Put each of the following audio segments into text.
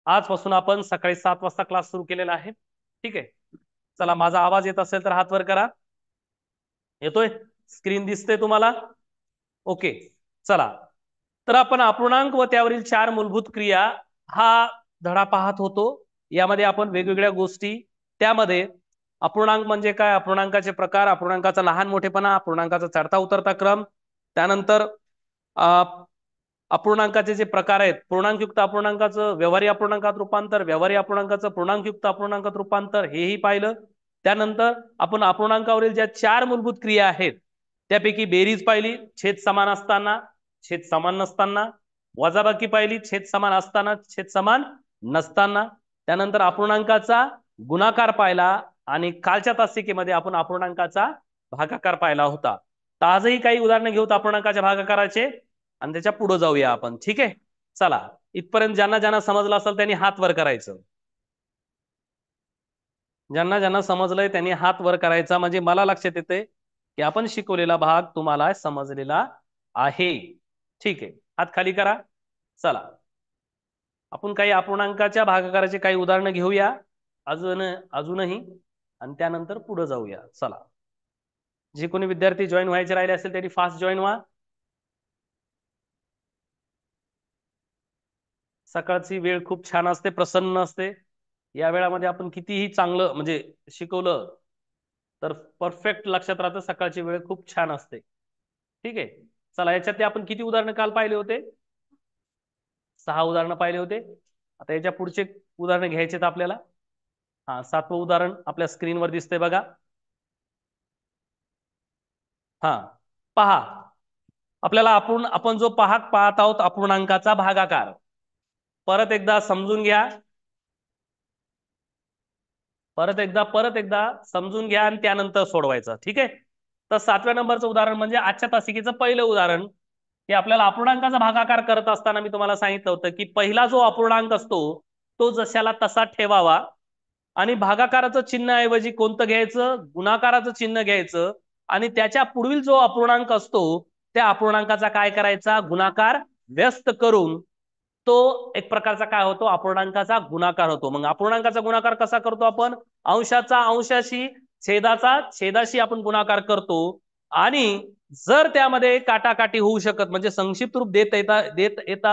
आजपासून आपण सकाळी 7 वाजता क्लास सुरू केलेला आहे. ठीक आहे. चला, माझा आवाज येत असेल तर हात वर करा. येतोय? स्क्रीन दिसते तुम्हाला? ओके. चला, तर आपण अपूर्णांक व त्यावरील 4 मूलभूत क्रिया हा धडा पाहत होतो. यामध्ये आपण वेगवेगळ्या गोष्टी, त्यामध्ये अपूर्णांक म्हणजे काय, अपूर्णांकाचे प्रकार, अपूर्णांकाचा लहान मोठेपणा, अपूर्णांकाचा चढता उतरता क्रम, त्यानंतर अपूर्णांकाचे जे प्रकार आहेत, पूर्णांकयुक्त अपूर्णांकाचं व्यवहारी अपूर्णांकात रूपांतर, व्यवहारी अपूर्णांकाचं पूर्णांकयुक्त अपूर्णांकात रूपांतर, हेही पाहिलं. त्यानंतर आपण अपूर्णांकावरील ज्या 4 मूलभूत क्रिया आहेत त्यापैकी बेरीज पाहिली, छेद समान असताना, छेद समान नसताना, वजाबाकी पाहिली, छेद समान असताना, छेद समान नसताना. त्यानंतर अपूर्णांकाचा गुणाकार पाहिला आणि कालच्या तासिकेमध्ये आपण अपूर्णांकाचा भागाकार पाहिला होता. तर आजही काही उदाहरणं घेऊत अपूर्णांकाच्या भागाकाराचे आणि त्याच्या पुढे जाऊया आपण. ठीक आहे. चला, इथपर्यंत ज्यांना ज्यांना समजलं असेल त्यांनी हात वर करायचं. ज्यांना ज्यांना समजलंय त्यांनी हात वर करायचा, म्हणजे मला लक्षात येते की आपण शिकवलेला भाग तुम्हाला समजलेला आहे. ठीक आहे, हात खाली करा. चला, आपण काही अपूर्णांकाच्या भागाकाराचे काही उदाहरणं घेऊया अजूनही आणि त्यानंतर पुढे जाऊया. चला, जे कोणी विद्यार्थी जॉईन व्हायचे राहिले असेल त्यांनी फास्ट जॉईन व्हा. सकाळची वेळ खूप छान असते, प्रसन्न असते. या वेळामध्ये आपण कितीही चांगलं म्हणजे शिकवलं तर परफेक्ट लक्षात राहतं. सकाळची वेळ खूप छान असते. ठीक आहे. चला, याच्यात आपण किती उदाहरणं काल पाहिले होते? 6 उदाहरणं पाहिले होते. आता याच्या पुढचे उदाहरणं घ्यायचे आहेत आपल्याला. हा, 7वं उदाहरण आपल्या स्क्रीनवर दिसतंय बघा. हा, पहा, आपल्याला आपण जो पाहत आहोत अपूर्णांकाचा भागाकार, परत एकदा समजून घ्या. परत एकदा समजून घ्या आणि त्यानंतर सोडवायचं. ठीक आहे. तर 7व्या नंबरचं उदाहरण म्हणजे आजच्या तासिकेचं पहिलं उदाहरण, की आपल्याला अपूर्णांकाचा भागाकार करत असताना मी तुम्हाला सांगितलं होतं की पहिला जो अपूर्णांक असतो तो जशाला तसा ठेवावा आणि भागाकाराचं चिन्ह ऐवजी कोणतं घ्यायचं, गुणाकाराचं चिन्ह घ्यायचं आणि त्याच्या पुढील जो अपूर्णांक असतो त्या अपूर्णांकाचा काय करायचा, गुणाकार व्यस्त करून तो एक प्रकारचा काय होतो, अपूर्णांकाचा गुणाकार होतो. मग अपूर्णांकाचा गुणाकार कसा करतो आपण? अंशाचा अंशाशी, छेदाचा छेदाशी आपण गुणाकार करतो. आणि जर त्यामध्ये काटाकाटी होऊ शकत म्हणजे संक्षिप्त रूप देता येत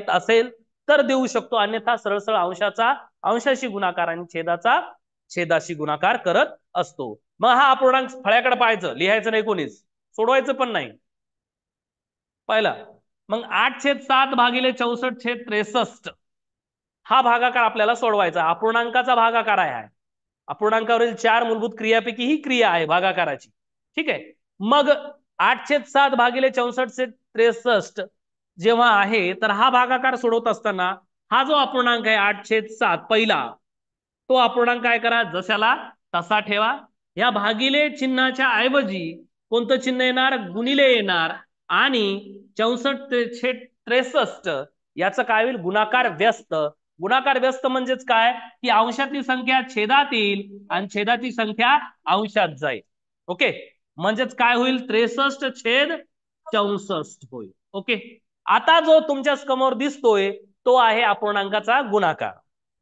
असेल तर देऊ शकतो, अन्यथा सरळ सरळ अंशाचा अंशाशी गुणाकार आणि छेदाचा छेदाशी गुणाकार करत असतो. मग हा अपूर्णांक फळ्याकडे पाहायचं, लिहायचं नाही कोणीच, सोडवायचं पण नाही. पहिला मग 8/7 भागिले 64/63 हा भागाकार आपल्याला सोडवायचा. अपूर्णांकाचा भागाकार आहे. अपूर्णांकावरील 4 मूलभूत क्रियापैकी ही क्रिया आहे भागाकाराची. ठीक आहे. मग 8/7 भागिले 64/63 जेव्हा आहे तर हा भागाकार सोडवत असताना हा जो अपूर्णांक आहे 8/7 पहिला, तो अपूर्णांक काय करा, जशाला तसा ठेवा. या भागिले चिन्हाच्या ऐवजी कोणतं चिन्ह येणार, गुणिले येणार आणि 64/63 याचं काय होईल, गुणाकार व्यस्त. गुणाकार व्यस्त म्हणजेच काय, की अंशातली संख्या छेदात येईल आणि छेदाची संख्या अंशात जाईल. ओके, म्हणजेच काय होईल, 63/64 होईल. ओके, आता जो तुमच्या समोर दिसतोय तो आहे अपूर्णांकाचा गुणाकार.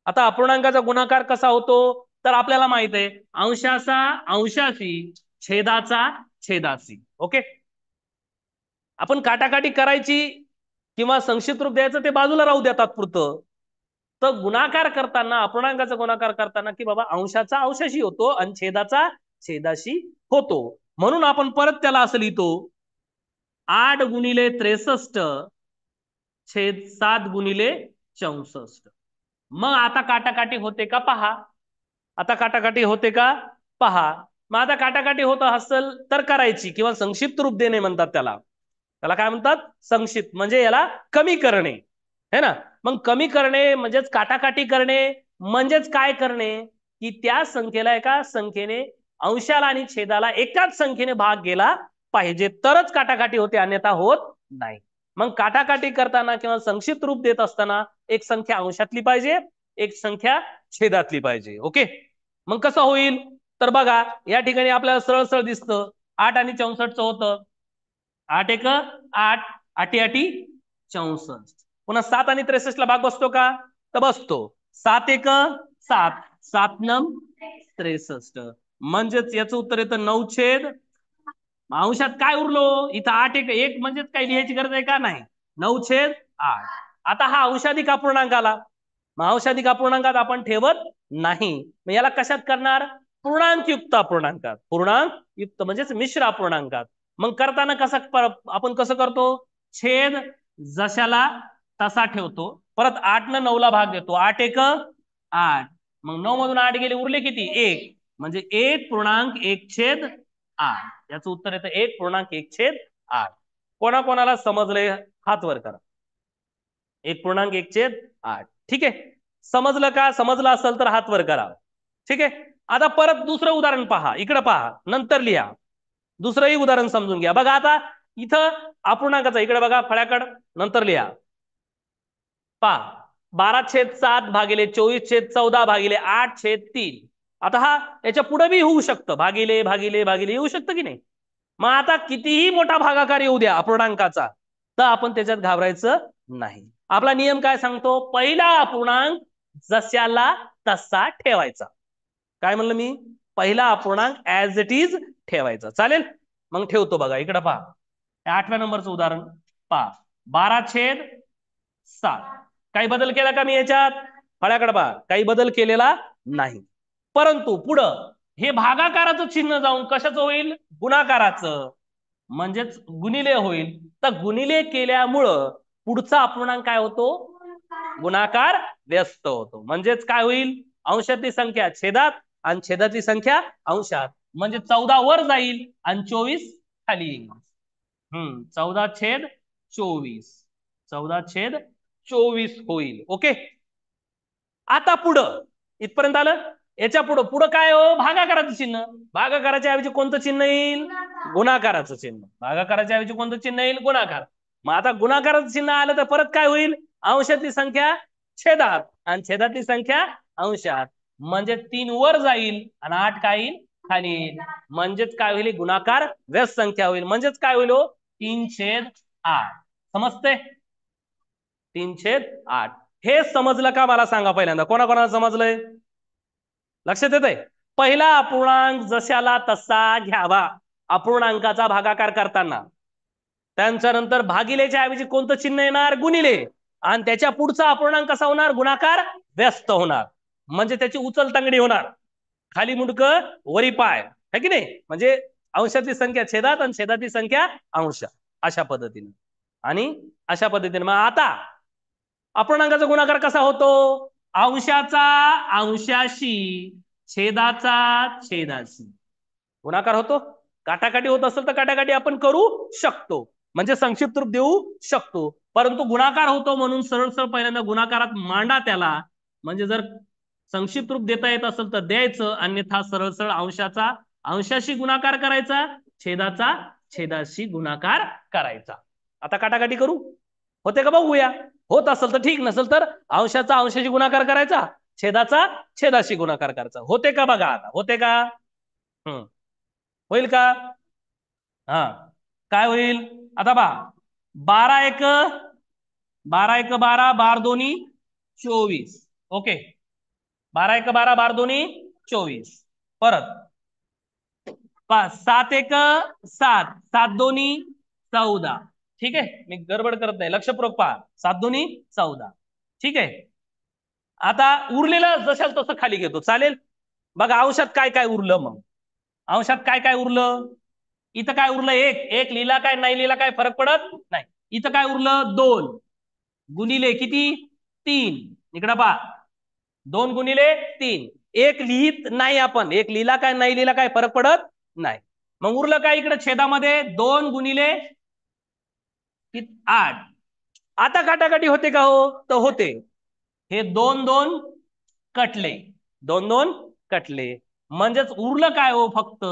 आता अपूर्णांकाचा गुणाकार कसा होतो तर आपल्याला माहित आहे, अंशाचा अंशाशी, छेदाचा छेदाशी. ओके, आपण काटाकाटी करायची किंवा संक्षिप्त रूप द्यायचं ते बाजूला राहू द्या तात्पुरतं. तर गुणाकार करताना, अपूर्णांकाचा गुणाकार करताना की बाबा अंशाचा अंशाशी होतो आणि छेदाचा छेदाशी होतो, म्हणून आपण परत त्याला असं लिहितो, 8/63/7/64. मग आता काटाकाटी होते का पहा. आता काटाकाटी होते का पहा. मग आता काटाकाटी होत असेल तर करायची, किंवा संक्षिप्त रूप देणे म्हणतात त्याला. त्याला काय म्हणतात, संक्षिप्त, म्हणजे याला कमी करणे है ना. मग कमी करणे म्हणजेच काटाकाटी करणे, म्हणजेच काय करणे, की त्या संख्येला एका संख्येने अंशाला आणि छेदाला एकाच संख्येने भाग गेला पाहिजे तरच काटाकाटी होते, अन्यथा होत नाही. मग काटाकाटी करताना किंवा संक्षिप्त रूप देत असताना एक संख्या अंशातली पाहिजे, एक संख्या छेदातली पाहिजे. ओके, मग कसं होईल तर बघा, या ठिकाणी आपल्याला सरळ सरळ दिसतं 8 आणि 64 होतं. 8 1 8, 8 8 64. पुन्हा 7 आणि 63 ला भाग बसतो का? तर बसतो. 7 एक 7, 7 नम 63. म्हणजेच याचं उत्तर येतं 9/. अंशात काय उरलो इथं 8 एक 1 म्हणजेच काय लिहायची गरज आहे का? नाही. 9/8. आता हा अंशाधिक अपूर्णांक आला. मग अंशाधिक अपूर्णांकात आपण ठेवत नाही. मग याला कशात करणार? पूर्णांकयुक्त अपूर्णांकात. पूर्णांकयुक्त म्हणजेच मिश्र अपूर्णांकात. मग करताना आपण कसं करतो? छेद जशाला तसा ठेवतो. परत 8 न 9 ला भाग देतो. 8 एक 8. मग 9 मधून 8 गेले उरले किती? 1. म्हणजे 1.1/8. याचं उत्तर येतं 1.1/8. कोणाकोणाला समजलंय हात वर करा. 1.1/8. ठीक आहे. समजलं का? समजलं असेल तर हात वर करा. ठीक आहे. आता परत दुसरं उदाहरण पहा. इकडे पहा, नंतर लिहा. दुसरंही उदाहरण समजून घ्या. बघा आता इथं अपूर्णांकाचा इकडे बघा फळ्याकड, नंतर लिहा. पहा 12/7 भागिले 24/14 भागिले 8/3. आता हा याच्या पुढे बी होऊ शकतं. भागिले भागिले भागिले येऊ शकतं की नाही? मग आता कितीही मोठा भागाकार येऊ द्या अपूर्णांकाचा, तर आपण त्याच्यात घाबरायचं नाही. आपला नियम काय सांगतो? पहिला अपूर्णांक जशाला तसा ठेवायचा. काय म्हणलं मी? पहिला अपूर्णांक ऍज इट इज ठेवायचा. चालेल? मग ठेवतो बघा. इकडे पहा 8व्या नंबरचं उदाहरण पहा. 12/7. काही बदल केला का मी याच्यात? फळ्याकडे पहा, काही बदल केलेला नाही. परंतु पुढं हे भागाकाराचं चिन्ह जाऊन कशाचं होईल? गुणाकाराचं. म्हणजेच गुणिले होईल. तर गुणिले केल्यामुळं पुढचा अपूर्णांक काय होतो? गुणाकार व्यस्त होतो. म्हणजेच काय होईल? अंशातली संख्या छेदात आणि छेदाची संख्या अंशात. म्हणजे 14 वर जाईल आणि 24 खाली येईल. 14/24. 14/24 होईल. ओके. आता पुढं इथपर्यंत आलं. याच्या पुढं पुढं काय हो? भागाकाराचं चिन्ह. भागाकाराच्या ऐवजी कोणतं चिन्ह येईल? गुणाकाराचं चिन्ह. भागाकाराच्या ऐवजी कोणतं चिन्ह येईल? गुणाकार. मग आता गुणाकाराचं चिन्ह आलं तर परत काय होईल? अंशातली संख्या छेदात आणि छेदातली संख्या अंशात. म्हणजे 3 वर जाईल आणि 8 काय येईल? खाली येईल. म्हणजेच काय होईल? गुणाकार व्यस्त संख्या होईल. म्हणजेच काय होईल? 3/8. समजते? 3/8. हे समजलं का मला सांगा पहिल्यांदा. कोणाकोणाला समजलंय? लक्षात येतंय? पहिला अपूर्णांक जशाला तसा घ्यावा अपूर्णांकाचा भागाकार करताना. त्यानंतर भागिलेच्या ऐवजी कोणतं चिन्ह येणार? गुणिले. आणि त्याच्या पुढचा अपूर्णांक कसा होणार? गुणाकार व्यस्त होणार. म्हणजे त्याची उचलतांगडी होणार. खाली मुंडकं वरी पाय, है की नाही? म्हणजे अंशातली संख्या छेदात आणि छेदातली संख्या अंशात. अशा पद्धतीने आणि अशा पद्धतीने. मग आता अपूर्णांकाचा गुणाकार कसा होतो? अंशाचा अंशाशी, छेदाचा छेदाशी गुणाकार होतो. काटाकाटी होत असेल तर काटाकाटी आपण करू शकतो. म्हणजे संक्षिप्त रूप देऊ शकतो. परंतु गुणाकार होतो म्हणून सरळ सरळ पहिल्यांदा गुणाकारात मांडा त्याला. म्हणजे जर संक्षिप्त रूप देता येत असेल तर द्यायचं, अन्यथा सरळ सरळ अंशाचा अंशाशी गुणाकार करायचा, छेदाचा छेदाशी गुणाकार करायचा. आता काटाकाटी करू, होते का बघूया. होत असेल तर ठीक, नसेल तर अंशाचा अंशाशी गुणाकार करायचा, छेदाचा छेदाशी गुणाकार करायचा. होते का बघा आता. होते का? होईल का? हा काय होईल आता पहा. 12 एक 12, 12 24. ओके. 12 एक 12, 12 24. परत 7 एक 7, 7 14. ठीक आहे. मी गडबड करत नाही, लक्षपूर्वक पहा. 7 14. ठीक आहे. आता उरलेलं जशाल तसं खाली घेतो. चालेल? बघा अंशात काय काय उरलं. मग अंशात काय काय उरलं? इथं काय उरलं? एक लिहिला काय नाही लिहिला काय फरक पडत नाही. इथं काय उरलं? 2 गुणिले किती? 3. इकडं पहा 2 गुणिले 3. एक लिहित नाही आपण. एक लिहिला काय नाही लिहिला काय फरक पडत नाही. मग उरलं काय इकडे छेदामध्ये? 2 गुणिले 8. आता काटाकाटी होते का हो? तर होते. हे 2 2 कटले, 2 2 कटले. म्हणजेच उरलं काय हो? फक्त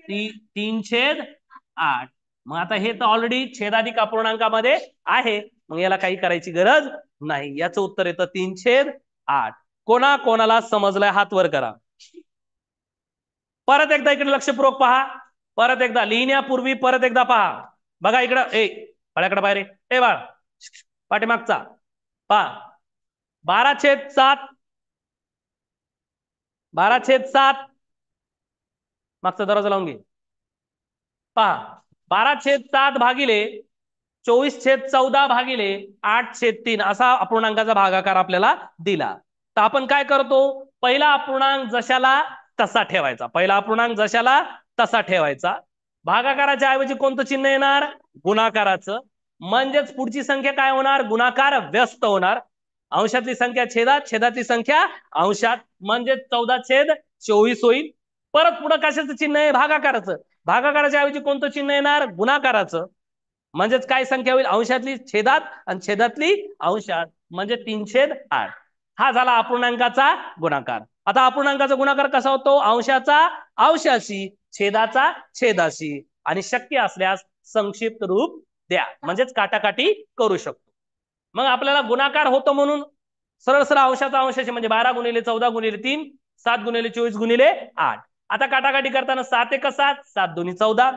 3/8. मग आता हे तर ऑलरेडी छेदाधिक अपूर्णांकामध्ये आहे. मग याला काही करायची गरज नाही. याचं उत्तर येतं 3/8. कोणा कोणाला समजलंय हात वर करा. परत एकदा इकडे लक्षपूर्वक पहा. परत एकदा लिहिण्यापूर्वी परत एकदा पहा. बघा इकडं. फळ्याकडे बाहेर ए बाळ पाठीमागचा. पहा 12/7, 12/7 मागचा दरवाजा लावून घे. पहा 12/7 भागिले 24/14 भागिले 8/3 असा अपूर्णांकाचा भागाकार आपल्याला दिला. तर आपण काय करतो, पहिला अपूर्णांक जशाला तसा ठेवायचा, पहिला अपूर्णांक जशाला तसा ठेवायचा. भागाकाराच्या ऐवजी कोणतं चिन्ह येणार, गुणाकाराचं. म्हणजेच पुढची संख्या काय होणार, गुणाकार व्यस्त होणार. अंशातली संख्या छेदात, छेदातली संख्या अंशात, म्हणजे 14/24 होईल. परत पुढे कशाचं चिन्ह आहे, भागाकाराचं. भागाकाराच्या ऐवजी कोणतं चिन्ह येणार, गुणाकाराचं. म्हणजेच काय संख्या होईल, अंशातली छेदात आणि छेदातली अंशात, म्हणजे 3/8. हा झाला अपूर्णांकाचा गुणाकार. आता अपूर्णांकाचा गुणाकार कसा होतो, अंशाचा अंशाशी, छेदाचा छेदाशी, आणि शक्य असल्यास संक्षिप्त रूप द्या, म्हणजेच काटाकाटी करू शकतो. मग आपल्याला गुणाकार होतो म्हणून सरळ सरळ अंशाचा अंशाशी, म्हणजे 12×14×3 7×24×8. आता काटाकाटी करताना 7×1 7, 7×2 14,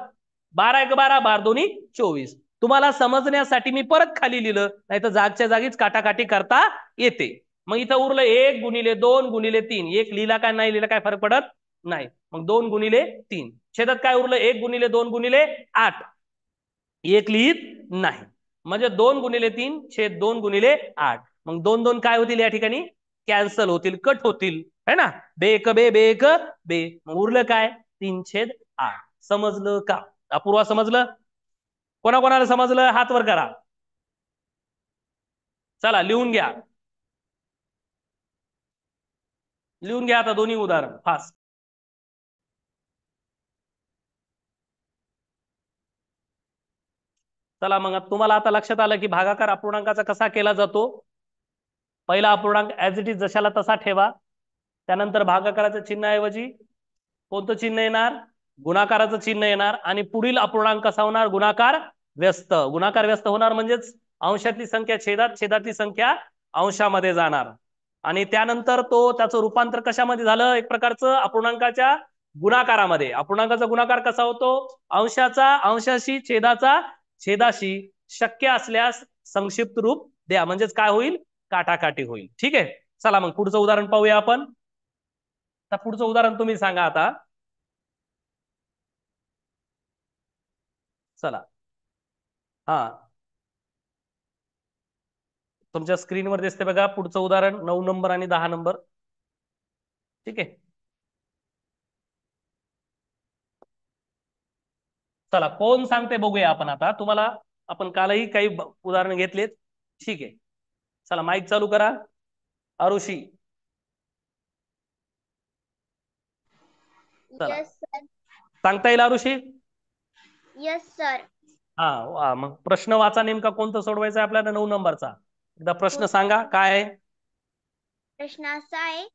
12×1 12, 12×2 24. तुम्हाला समजण्यासाठी मी परत खाली लिहिलं, नाही तर जागच्या जागीच काटाकाटी करता येते. मग इथं उरलं 1×2×3. एक लिहिला काय नाही लिहिला काय फरक पडत नाही. मग 2×3. छेदात काय उरलं, 1×2×8. एक लिहित नाही, म्हणजे 2×3 छेद 2×8. मग 2 2 काय होतील या ठिकाणी, कॅन्सल होतील, कट होतील, है ना. बेक बे बेक बे. मग उरलं काय, 3/8. समजलं का, अपूर्वा समजलं? कोणाकोणाला समजलं हात वर करा. चला लिहून घ्या, लिहून घ्या आता दोन्ही उदाहरण फास्ट. चला मग तुम्हाला आता लक्षात आलं की भागाकार अपूर्णांकाचा कसा केला जातो. पहिला अपूर्णांक ऍज इट इज जशाला तसा ठेवा. त्यानंतर भागाकाराच्या चिन्हाऐवजी कोणतं चिन्ह येणार, गुणाकाराचं चिन्ह येणार. आणि पुढील अपूर्णांक कसा होणार, गुणाकार व्यस्त. गुणाकार व्यस्त होणार म्हणजेच अंशातली संख्या छेदात, छेदातली संख्या अंशामध्ये जाणार. आणि त्यानंतर तो त्याचं रूपांतर कशामध्ये झालं, एक प्रकारचं अपूर्णांकाच्या गुणाकारामध्ये. अपूर्णांकाचा गुणाकार कसा होतो, अंशाचा अंशाशी, छेदाचा छेदाशी, शक्य असल्यास संक्षिप्त रूप द्या, म्हणजेच काय होईल, काटाकाटी होईल. ठीक आहे. चला मग पुढचं उदाहरण पाहूया आपण. आता पुढचं उदाहरण तुम्ही सांगा आता. चला हा तुमच्या स्क्रीनवर दिसते बघा पुढचं उदाहरण 9 नंबर आणि 10 नंबर. ठीक आहे. चला कोण सांगते बघूया आपण आता. तुम्हाला आपण कालही काही उदाहरण घेतलेत. ठीक आहे. चला माईक चालू करा. आरुषी. चला सांगता येईल आरुषी? Yes sir. हा मग प्रश्न वाचा, नेमका कोणता सोडवायचा आहे आपल्याला 9 नंबरचा. एकदा प्रश्न सांगा काय आहे. प्रश्न असा आहे,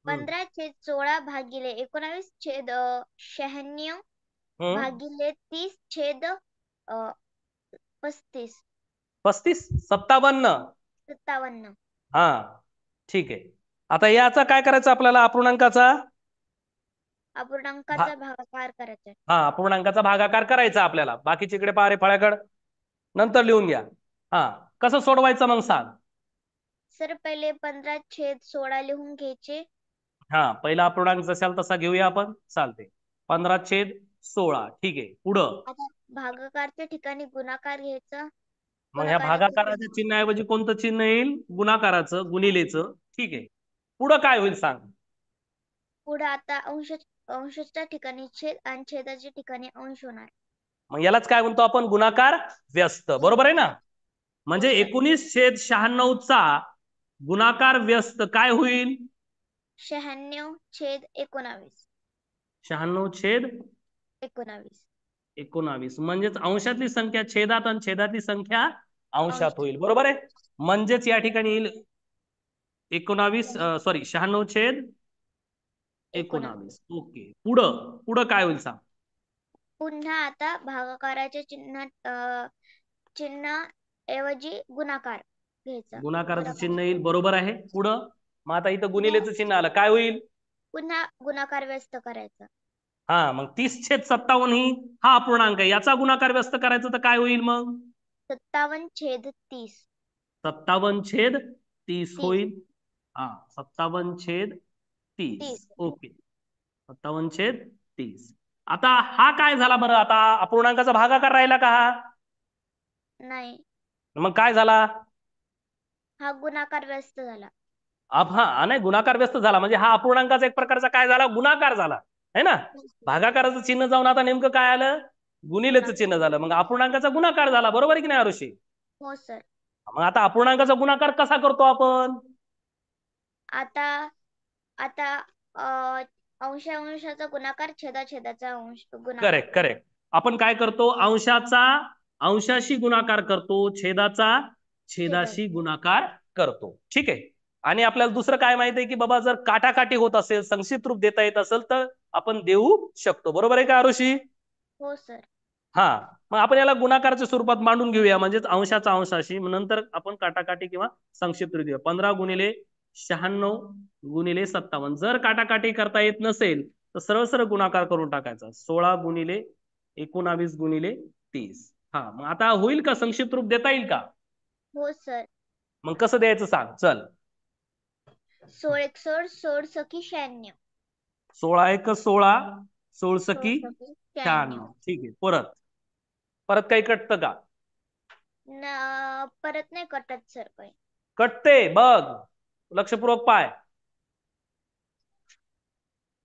15/16 भागिले 19/96 भागिले 30/35. 35 57. हा ठीक आहे. आता याचा काय करायचं आपल्याला, अपूर्णांकाचा भागाकार करायचा. हा अपूर्णांकाचा भागाकार करायचा आपल्याला. बाकीच्या इकडे पारे फळ्याकड नंतर लिहून घ्या. हा कसं सोडवायचं मग सांग. सर पहिले 15/16 लिहून घ्यायचे. हा पहिला अपूर्णांक जशाला तसा घेऊया आपण, चालते. 15/16. ठीक आहे. पुढं आता भागाकारच्या ठिकाणी गुणाकार घ्यायचा. मग ह्या भागाकाराच्या चिन्हाऐवजी कोणतं चिन्ह येईल, गुणाकाराचं, गुणिलेचं. ठीक आहे. पुढं काय होईल सांग. पुढे आता अंशाच्या ठिकाणी छेद आणि छेदाच्या ठिकाणी अंश होणार. मग यालाच काय म्हणतो आपण, गुणाकार व्यस्त. बरोबर आहे ना. म्हणजे 19/96 गुणाकार व्यस्त काय होईल, 96/19. 96/19. म्हणजेच अंशातली संख्या छेदात आणि छेदातली संख्या अंशात होईल. बरोबर आहे. म्हणजेच या ठिकाणी येईल 96/19. ओके. पुढं काय होईल सांग. पुन्हा आता भागाकाराच्या चिन्ह ऐवजी गुणाकार घ्यायचा. गुणाकाराचं चिन्ह येईल. बरोबर आहे. पुढं मग आता इथं गुणिलेचं चिन्ह आलं, काय होईल, पुन्हा गुणाकार व्यस्त करायचा. हा मग 30/57 ही हा अपूर्णांक आहे, याचा गुणाकार व्यस्त करायचा तर काय होईल मग 57/30. 57/30 होईल. हा 57/30. 30. ओके 57/30. आता हा काय झाला बरं? आता अपूर्णांकाचा भागाकार राहिला का हा? नाही, मग काय झाला? हा गुणाकार व्यस्त झाला. हा नाही गुणाकार व्यस्त झाला म्हणजे हा अपूर्णांकाचा एक प्रकारचा काय झाला? गुणाकार झाला है ना. भागाकाराचं चिन्ह जाऊन आता नेमकं काय आलं? गुणिलेचं चिन्ह झालं. मग अपूर्णांकाचा गुणाकार झाला. बरोबर आहे की नाही आरुषी? हो सर. मग आता अपूर्णांकाचा गुणाकार कसा करतो आपण? आता आता अंशाचा गुणाकार छेदाचा गुणाकार. Correct correct. आपण काय करतो? अंशाचा अंशाशी गुणाकार करतो, छेदाशी गुणाकार करतो. ठीक आहे. आणि आपल्याला दुसरं काय माहिती आहे की बाबा जर काटाकाटी होत असेल, संक्षिप्त रूप देता येत असेल तर आपण देऊ शकतो. बरोबर आहे का आरुषी? हो सर. हा मग आपण याला गुणाकाराच्या स्वरूपात मांडून घेऊया म्हणजेच अंशाचा अंशाशी. नंतर आपण काटाकाटी किंवा संक्षिप्त रूप देऊया. 15×96×57. जर काटाकाटी करता येत नसेल तर सरळ सरळ गुणाकार करून टाकायचा. 16×19×30. हा मग आता होईल का? संक्षिप्त रूप देता येईल का? हो सर. मग कसं द्यायचं सांग चल. 16 16 सखी 96. 16 16 96. ठीक आहे. परत परत काही कटतं का? परत नाही कटत सर काही. कटते बघ, लक्षपूर्वक पाय.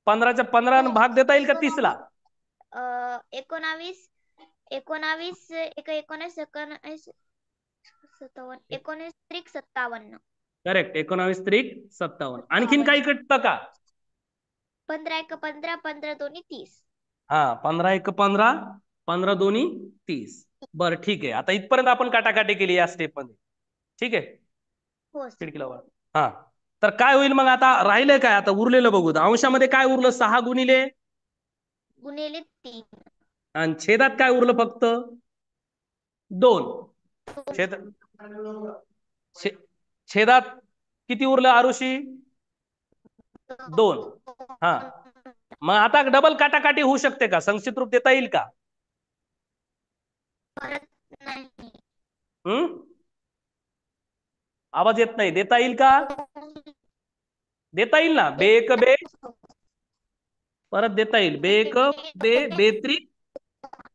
15च्या 15 भाग देता येईल का 30ला? 19 19 19 19 57 19 त्रिक 57. करेक्ट 19×3=57. आणखीन काही कटतं का? 15 15 दोन्ही 30. हा 15×1 = 15 15×2 = 30. बरं ठीक आहे. आता इथपर्यंत आपण काटाकाटी केली या स्टेप मध्ये. ठीक आहे. हो सर. खिडकीला वर. हा तर काय होईल मग? आता राहिलंय काय? आता उरलेलं बघू. अंशामध्ये काय उरलं? 6 गुणिले गुणिले 3. आणि छेदात काय उरलं? फक्त 2. छेद छेदात किती उरलं आरुषी? 2. हा मग आता डबल काटाकाटी होऊ शकते का? संक्षिप्त रूप देता येईल का? आवाज येत नाही. देता येईल का? देता येईल ना. बे एक बे परत देता येईल. बे एक बे बेत्रिक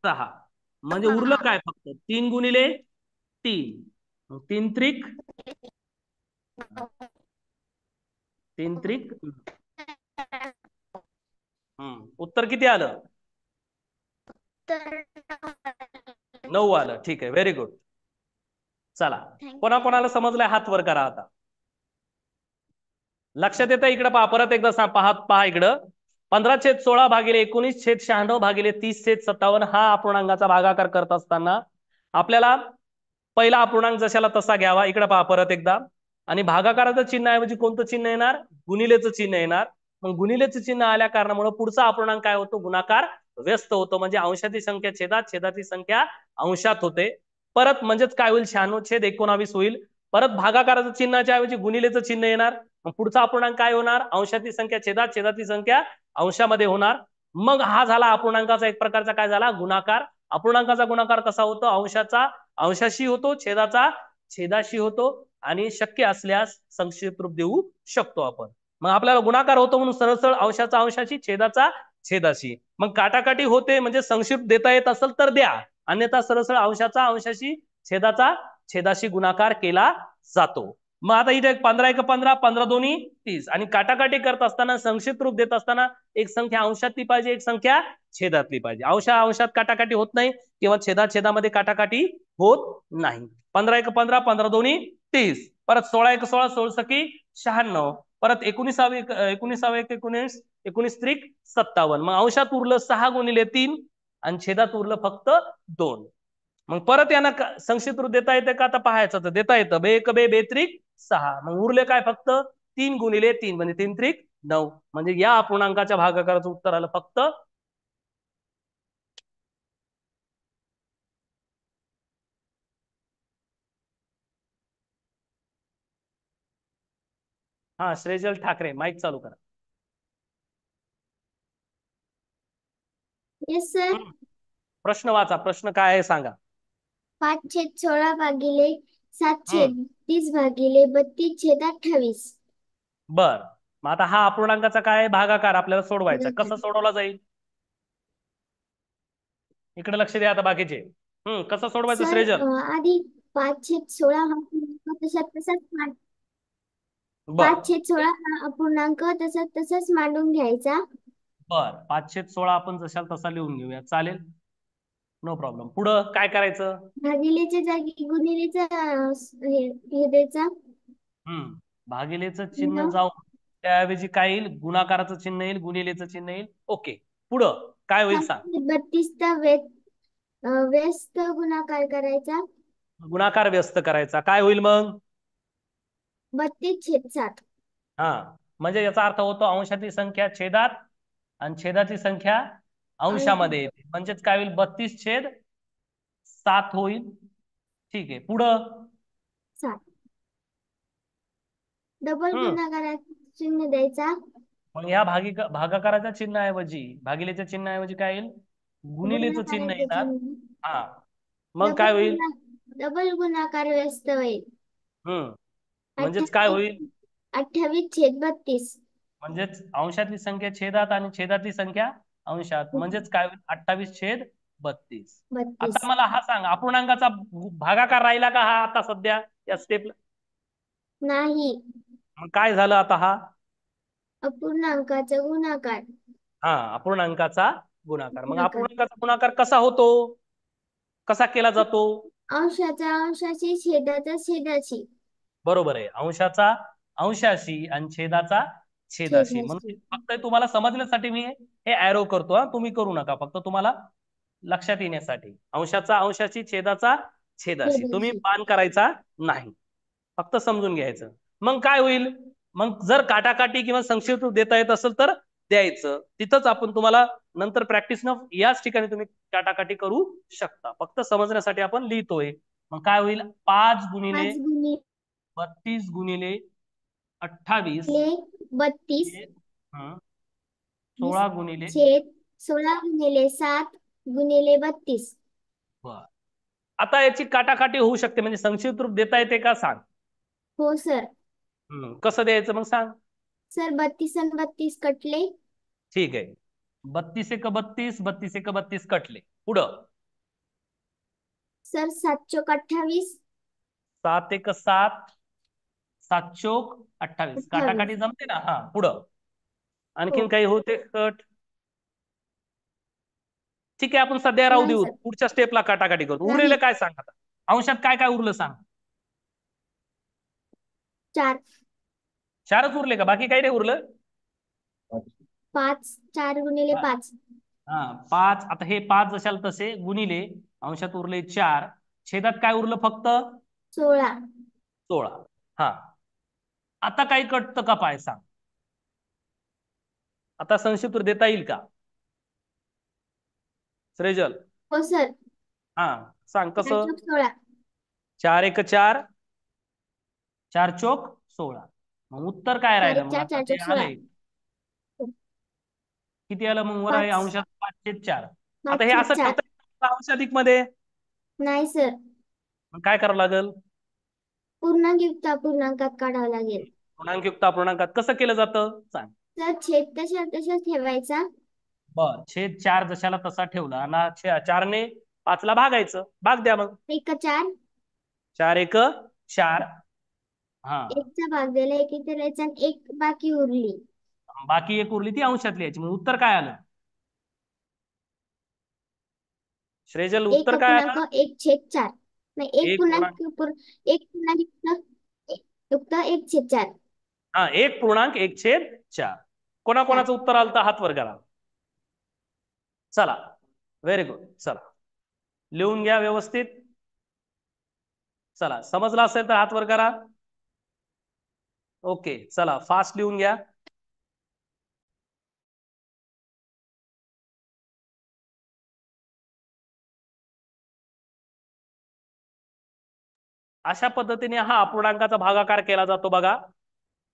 6. म्हणजे उरलं काय? फक्त 3×3. 3 त्रिक 3 त्रिक. उत्तर किती आलं? 9 आलं. ठीक आहे. Very good. चला कोणाकोणाला समजलंय हात वर करा आता. लक्षात येतं? इकडे पहा. परत एकदा पहा इकडं. 15/16/19/96/30/57 हा अपूर्णांकाचा भागाकार करत असताना आपल्याला पहिला अपूर्णांक जशाला तसा घ्यावा. इकडे पहा परत एकदा. आणि भागाकाराचं चिन्ह ऐवजी कोणतं चिन्ह येणार? गुणिलेचं चिन्ह येणार. मग गुणिलेचं चिन्ह आल्या कारणामुळे पुढचा अपूर्णांक काय होतो? गुणाकार व्यस्त होतो. म्हणजे अंशाची संख्या छेदात, छेदाची संख्या अंशात होते. परत म्हणजेच काय होईल? 96/19 होईल. परत भागाकाराचं चिन्हाच्या ऐवजी गुणिलेचं चिन्ह येणार. मग पुढचा अपूर्णांक काय होणार? अंशाची संख्या छेदात, छेदाची संख्या अंशामध्ये होणार. मग हा झाला अपूर्णांकाचा एक प्रकारचा काय झाला? गुणाकार. अपूर्णांकाचा गुणाकार कसा होतो? अंशाचा अंशाशी होतो, छेदाचा छेदाशी होतो आणि शक्य असल्यास संक्षिप्त रूप देऊ शकतो आपण. मग आपल्याला गुणाकार होतो म्हणून सरळ सरळ अंशाचा अंशाशी, छेदाचा छेदाशी. मग काटाकाटी होते म्हणजे संक्षिप्त देता येत असेल तर द्या, अन्यथा सरळ सरळ अंशाचा अंशाशी, छेदाचा छेदाशी गुणाकार केला जातो. मग आता इथे 15×1 = 15 15×2 = 30. आणि काटाकाटी करत असताना संक्षिप्त रूप देत असताना एक संख्या अंशातली पाहिजे, एक संख्या छेदातली पाहिजे. अंशात काटाकाटी होत नाही किंवा छेदामध्ये काटाकाटी होत नाही. 15×1 = 15 15×2 = 30. परत 16×1 = 16 96. परत 19 19 त्रिक 57. मग अंशात उरलं 6×3 आणि छेदात उरलं फक्त 2. मग परत यांना संक्षिप्त रूप देता येते का? आता पाहायचं तर देता येतं. बे एक बे बेत्रिक 6. मग उरले काय? फक्त 3×3 म्हणजे 3×3 = 9. म्हणजे या अपूर्णांकाच्या भागाकाराचं उत्तर आलं फक्त हा. श्रेजल ठाकरे माईक चालू करा. Yes sir. प्रश्न वाचा. प्रश्न काय आहे सांगा. 5/16 भागिले 7 छेद 30 भागिले 32 छेद 28. बर, मग आता हा अपूर्णांकाचा काय भागाकार आपल्याला सोडवायचा, कसं सोडवला जाईल? इकडे लक्ष द्या आता बाकीचे. कसं सोडवायचं सर श्रेजल? आधी 5/16 हा अपूर्णांक तसाच बर 5/16 हा अपूर्णांक तसाच मांडून घ्यायचा. बर 5/16 आपण जशाल तसा लिहून घेऊया, चालेल, नो प्रॉब्लेम. पुढं काय करायचं? भागिलेच्या जागी गुणिलेचा हे द्यायचा. भागिलेचं चिन्ह चिन्ह. जाऊन त्याऐवजी काय येईल? गुणाकाराचं चिन्ह येईल, गुणिलेचं चिन्ह येईल. ओके, पुढं काय होईल सांग? 32चा व्यस्त गुणाकार करायचा. गुणाकार व्यस्त करायचा, काय होईल मग? 32/7. हा, म्हणजे याचा अर्थ होतो अंशाची संख्या छेदात आणि छेदाची संख्या अंशामध्ये येते, म्हणजेच काय होईल? 32/7 होईल. ठीक आहे, पुढं 7. डबल हम्म गुणाकाराचा चिन्ह द्यायचा. मग ह्या भागाकाराच्या चिन्हाऐवजी, भागिलेच्या चिन्हाऐवजी काय येईल? गुणिलेचं चिन्ह गुणाकाराचे येणार. चिन्ह. हा, मग काय होईल? डबल गुणाकार व्यस्त होईल. म्हणजेच काय होईल? 28/32. म्हणजेच अंशातली संख्या छेदात आणि छेदातली संख्या अंशात, म्हणजेच काय होईल? 28/32. आता मला हा सांग, अपूर्णांकाचा भागाकार राहिला का हा आता सध्या या स्टेपला? नाही, मग काय झालं आता? हा अपूर्णांकाचा गुणाकार. अपूर्णांकाचा गुणाकार. मग अपूर्णांकाचा गुणाकार कसा होतो, कसा केला जातो? अंशाचा अंशाशी, छेदाचा छेदाशी. बरोबर आहे, अंशाचा अंशाशी आणि छेदाचा छेदाशी. म्हणून फक्त तुम्हाला समजण्यासाठी मी हे ऍरो करतो, तुम्ही करू नका, फक्त तुम्हाला लक्षात येण्यासाठी. अंशाचा अंशाशी, छेदाचा छेदाशी, तुम्ही पान करायचा नाही, फक्त समजून घ्यायचं. मग काय होईल? मग जर काटाकाटी किंवा संक्षिप्त देता येत असेल तर द्यायचं, तिथंच आपण तुम्हाला नंतर प्रॅक्टिस न याच ठिकाणी तुम्ही काटाकाटी करू शकता, फक्त समजण्यासाठी आपण लिहितोय. मग काय होईल? 5 गुणिले 32 गुणिले 28 32 16 गुणिले छेद 16 गुणिले 7 गुणिले 32. बर, आता याची काटाकाटी होऊ शकते, म्हणजे संक्षिप्त रूप देता येते का सांग? हो सर. कसं द्यायचं मग सांग? सर 32 आणि 32 कटले. ठीक आहे, 32 एक 32, 32 एक 32 कटले. पुढं सर 7 चोक 28. 7 एक 7, 7 चोक 28, काटाकाटी जमते ना? पुढं आणखीन काही होते कट? ठीक आहे, आपण सध्या राहू देऊ, पुढच्या स्टेपला काटाकाटी करतो. उरलेलं काय सांग आता? अंशात काय काय उरलं सांग? 4. 4च उरले का? बाकी काही नाही उरलं? 5 4 गुणिले 5. 5. आता हे 5 जशाल तसे गुणिले अंशात उरले 4, छेदात काय उरलं? फक्त 16. 16. आता काही कटतं का पाय सांग? आता संक्षिप्त देता येईल का श्रेजल? हो सर. सांग कसं? 16. 4 एक 4, 4 चोक 16. मग उत्तर काय राहिलं? मग 4 आता 4 ते चोक 16. आलंय किती आलं? मग वर आहे 5. अंशात 5/4. आता हे असं 5/4. ठेवता अंशाधिक मध्ये? नाही सर, मग काय करावं लागेल? पूर्णांकयुक्त अपूर्णांकात काढावं लागेल. पूर्णांकयुक्त अपूर्णांकात कसं केलं जातं सांग? सर छेद तशाच ठेवायचा. बर, छेद 4 जशाला तसा ठेवला ना, 4 ने 5 ला भागायचं. भाग द्या मग. 1 4. 4 एक 4. 1चा भाग दिला 1 इथे लिहायचा आणि 1 बाकी उरली. बाकी 1 उरली, ती अंशात लिहायची. मग उत्तर काय आलं श्रेजल? 1 उत्तर काय आलं? अपूर्णांक 1/4. नाही, 1 पूर्णांक 1 पूर्णांक 1/4. 1.1/4. कोणाकोणाचं उत्तर आलं तर हात वर करा. चला, व्हेरी गुड. चला, लिहून घ्या व्यवस्थित. चला, समजलं असेल तर हात वर करा. ओके, चला फास्ट लिहून घ्या. अशा पद्धतीने हा अपूर्णांकाचा भागाकार केला जातो बघा.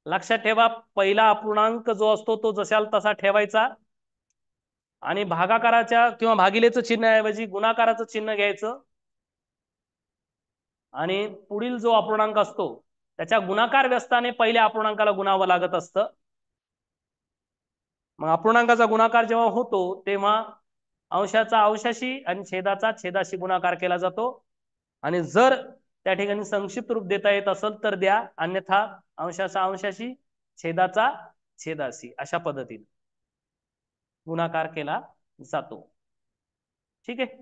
लक्षात ठेवा, पहिला अपूर्णांक जो असतो तो जशाल तसा ठेवायचा आणि भागाकाराच्या किंवा भागिलेचं चिन्ह ऐवजी गुणाकाराचं चिन्ह घ्यायचं. आणि पुढील जो अपूर्णांक असतो त्याच्या गुणाकार व्यस्ताने पहिल्या अपूर्णांकाला गुणावं लागत असतं. मग अपूर्णांकाचा गुणाकार जेव्हा होतो तेव्हा अंशाचा अंशाशी आणि छेदाचा छेदाशी गुणाकार केला जातो. आणि जर त्या ठिकाणी संक्षिप्त रूप देता येत असेल तर द्या, अन्यथा अंशाचा अंशाशी छेदाचा छेदाशी अशा पद्धतीने गुणाकार केला जातो. ठीक आहे,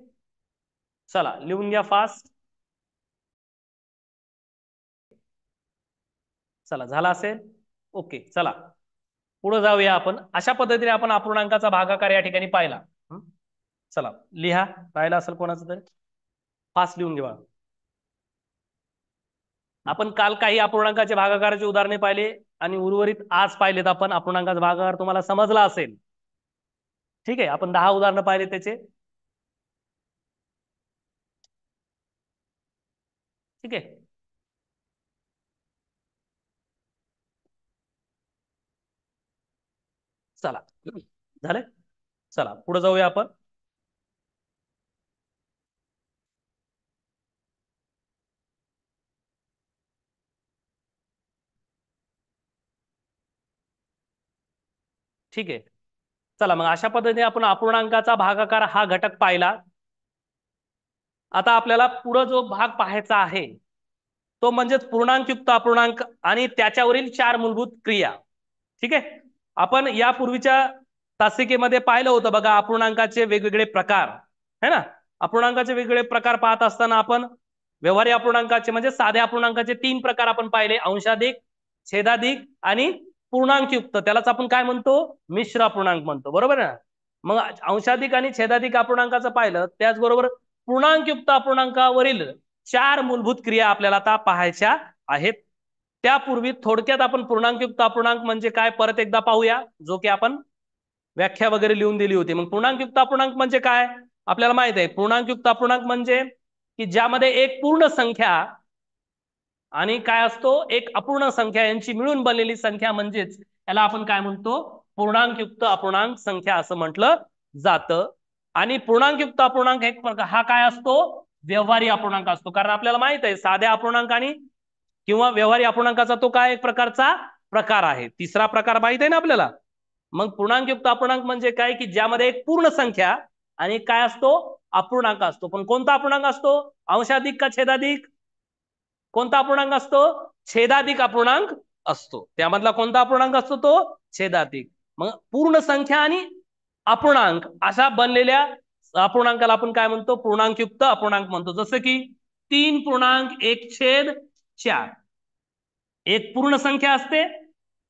चला लिहून घ्या फास्ट. चला झाला असेल, ओके. चला पुढे जाऊया आपण. अशा पद्धतीने आपण अपूर्णांकाचा भागाकार या ठिकाणी पाहिला. चला लिहा, राहिला असेल कोणाचं तरी फास्ट लिहून घ्या. आपण काल काही अपूर्णांकाचे भागाकाराचे उदाहरणे पाहिले आणि उर्वरित आज पाहिलेत आपण अपूर्णांकाचा भागाकार. तुम्हाला समजला असेल. ठीक आहे, आपण 10 उदाहरणं पाहिले त्याचे. ठीक आहे, चला झाले. चला पुढे जाऊया आपण. ठीक आहे, चला मग अशा पद्धतीने आपण अपूर्णांकाचा भागाकार हा घटक पाहिला. आता आपल्याला पुढे जो भाग पाहायचा आहे तो म्हणजेच पूर्णांकयुक्त अपूर्णांक आणि त्याच्यावरील 4 मूलभूत क्रिया. ठीक आहे, आपण यापूर्वीच्या तासिकेमध्ये पाहिलं होतं बघा अपूर्णांकाचे वेगवेगळे प्रकार है ना. अपूर्णांकाचे वेगवेगळे प्रकार पाहत असताना आपण व्यवहारी अपूर्णांकाचे म्हणजे साध्या अपूर्णांकाचे 3 प्रकार आपण पाहिले, अंशाधिक, छेदाधिक आणि पूर्णांकयुक्त. त्यालाच आपण काय म्हणतो, मिश्र अपूर्णांक म्हणतो, बरोबर ना. मग अंशाधिक आणि छेदाधिक अपूर्णांकाचं पाहिलं, त्याचबरोबर पूर्णांकयुक्त अपूर्णांकावरील 4 मूलभूत क्रिया आपल्याला आता पाहायच्या आहेत. त्यापूर्वी थोडक्यात आपण पूर्णांकयुक्त अपूर्णांक म्हणजे काय परत एकदा पाहूया, जो की आपण व्याख्या वगैरे लिहून दिली होती. मग पूर्णांकयुक्त अपूर्णांक म्हणजे काय आपल्याला माहित आहे. पूर्णांकयुक्त अपूर्णांक म्हणजे की ज्यामध्ये एक पूर्ण संख्या आणि काय असतो एक अपूर्ण संख्या यांची मिळून बनलेली संख्या म्हणजेच याला आपण काय म्हणतो, पूर्णांकयुक्त अपूर्णांक संख्या असं म्हटलं जातं. आणि पूर्णांकयुक्त अपूर्णांक एक हा काय असतो, व्यवहारी अपूर्णांक असतो. कारण आपल्याला माहित आहे साध्या अपूर्णांक आणि किंवा व्यवहारी अपूर्णांकाचा तो काय एक प्रकारचा प्रकार आहे. तिसरा प्रकार माहित आहे ना आपल्याला. मग पूर्णांकयुक्त अपूर्णांक म्हणजे काय की ज्यामध्ये एक पूर्ण संख्या आणि काय असतो, अपूर्णांक असतो. पण कोणता अपूर्णांक असतो, अंशाधिक का छेदाधिक? कोणता अपूर्णांक असतो, छेदाधिक अपूर्णांक असतो. त्यामधला कोणता अपूर्णांक असतो, तो छेदाधिक. मग पूर्ण संख्या आणि अपूर्णांक अशा बनलेल्या अपूर्णांकाला आपण काय म्हणतो, पूर्णांकयुक्त अपूर्णांक म्हणतो. जसं की 3.1/4 एक पूर्ण संख्या असते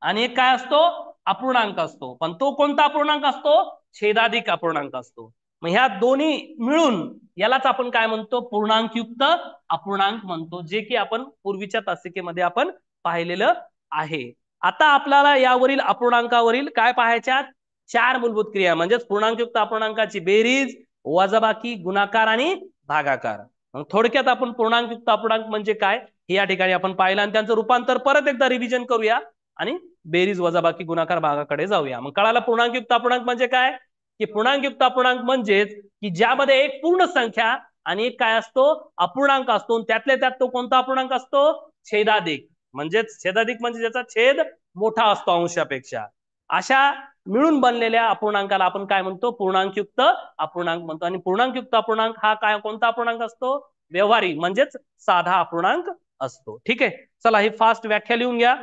आणि एक काय असतो, अपूर्णांक असतो. पण तो कोणता अपूर्णांक असतो, छेदाधिक अपूर्णांक असतो. मग ह्या दोन्ही मिळून यालाच आपण काय म्हणतो, पूर्णांकयुक्त अपूर्णांक म्हणतो, जे की आपण पूर्वीच्या तासिकेमध्ये आपण पाहिलेलं आहे. आता आपल्याला यावरील अपूर्णांकावरील काय पाहायच्या, 4 मूलभूत क्रिया म्हणजेच पूर्णांकयुक्त अपूर्णांकाची बेरीज, वजाबाकी, गुणाकार आणि भागाकार. मग थोडक्यात आपण पूर्णांकयुक्त अपूर्णांक म्हणजे काय हे या ठिकाणी आपण पाहिलं आणि त्यांचं रूपांतर परत एकदा रिव्हिजन करूया आणि बेरीज, वजाबाकी, गुणाकार, भागाकडे जाऊया. मग कळाला पूर्णांकयुक्त अपूर्णांक म्हणजे काय, की पूर्णांकयुक्त अपूर्णांक म्हणजेच की ज्यामध्ये एक पूर्ण संख्या आणि एक काय असतो, अपूर्णांक असतो. त्यातल्या त्यात तो कोणता अपूर्णांक असतो, छेदाधिक. म्हणजेच छेदाधिक म्हणजे ज्याचा छेद मोठा असतो अंशापेक्षा. अशा मिळून बनलेल्या अपूर्णांकाला आपण काय म्हणतो, पूर्णांकयुक्त अपूर्णांक म्हणतो. आणि पूर्णांकयुक्त अपूर्णांक हा काय कोणता अपूर्णांक असतो, व्यवहारी म्हणजेच साधा अपूर्णांक असतो. ठीक आहे, चला ही फास्ट व्याख्या लिहून घ्या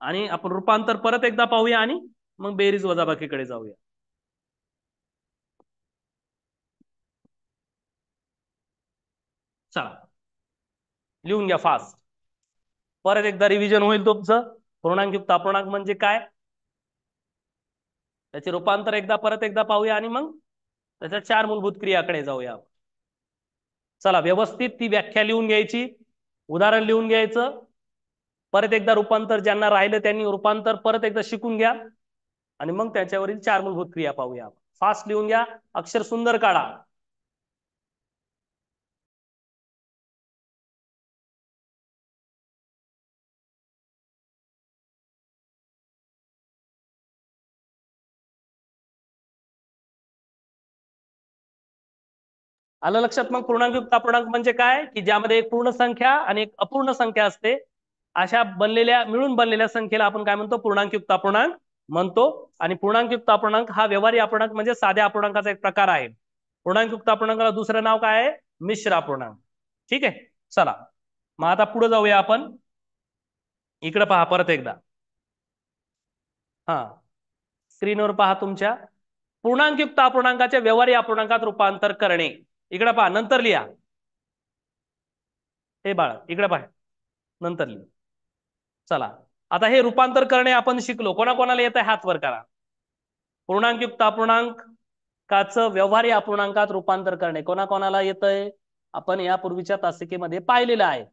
आणि आपण रूपांतर परत एकदा पाहूया आणि मग बेरीज वजाबाकीकडे जाऊया. चला लिहून घ्या फास्ट, परत एकदा रिव्हिजन होईल तुमचं. पूर्णांकयुक्त अपूर्णांक म्हणजे काय त्याचे रूपांतर एकदा परत एकदा पाहूया आणि मग त्याच्या 4 मूलभूत क्रियाकडे जाऊया. चला व्यवस्थित ती व्याख्या लिहून घ्यायची, उदाहरण लिहून घ्यायचं, परत एकदा रूपांतर ज्यांना राहिलं त्यांनी रूपांतर परत एकदा शिकून घ्या आणि मग त्याच्यावरील 4 मूलभूत क्रिया पाहूया. फास्ट लिहून घ्या, अक्षर सुंदर काढा. आलं लक्षात? मग पूर्णांकयुक्त अपूर्णांक म्हणजे काय, की ज्यामध्ये एक पूर्ण संख्या आणि एक अपूर्ण संख्या असते, अशा मिळून बनलेल्या संख्येला आपण काय म्हणतो, पूर्णांकयुक्त अपूर्णांक म्हणतो. आणि पूर्णांकयुक्त अपूर्णांक हा व्यवहारी अपूर्णांक म्हणजे साध्या अपूर्णांकाचा एक प्रकार आहे. पूर्णांकयुक्त अपूर्णांकाला दुसरं नाव काय आहे, मिश्र अपूर्णांक. ठीक आहे, चला मग आता पुढे जाऊया आपण. इकडे पहा परत एकदा, हा स्क्रीनवर पहा तुमच्या, पूर्णांकयुक्त अपूर्णांकाचे व्यवहारी अपूर्णांकात रूपांतर करणे. इकडे पहा, नंतर लिहा. हे बाळ इकडे पहा, नंतर लिहा. चला आता हे रूपांतर करणे आपण शिकलो. कोणाकोणाला येत आहे हात वर करा. पूर्णांकयुक्त अपूर्णांकाचं व्यवहारी अपूर्णांकात रूपांतर करणे कोणाकोणाला येतंय, आपण यापूर्वीच्या तासिकेमध्ये पाहिलेलं आहे.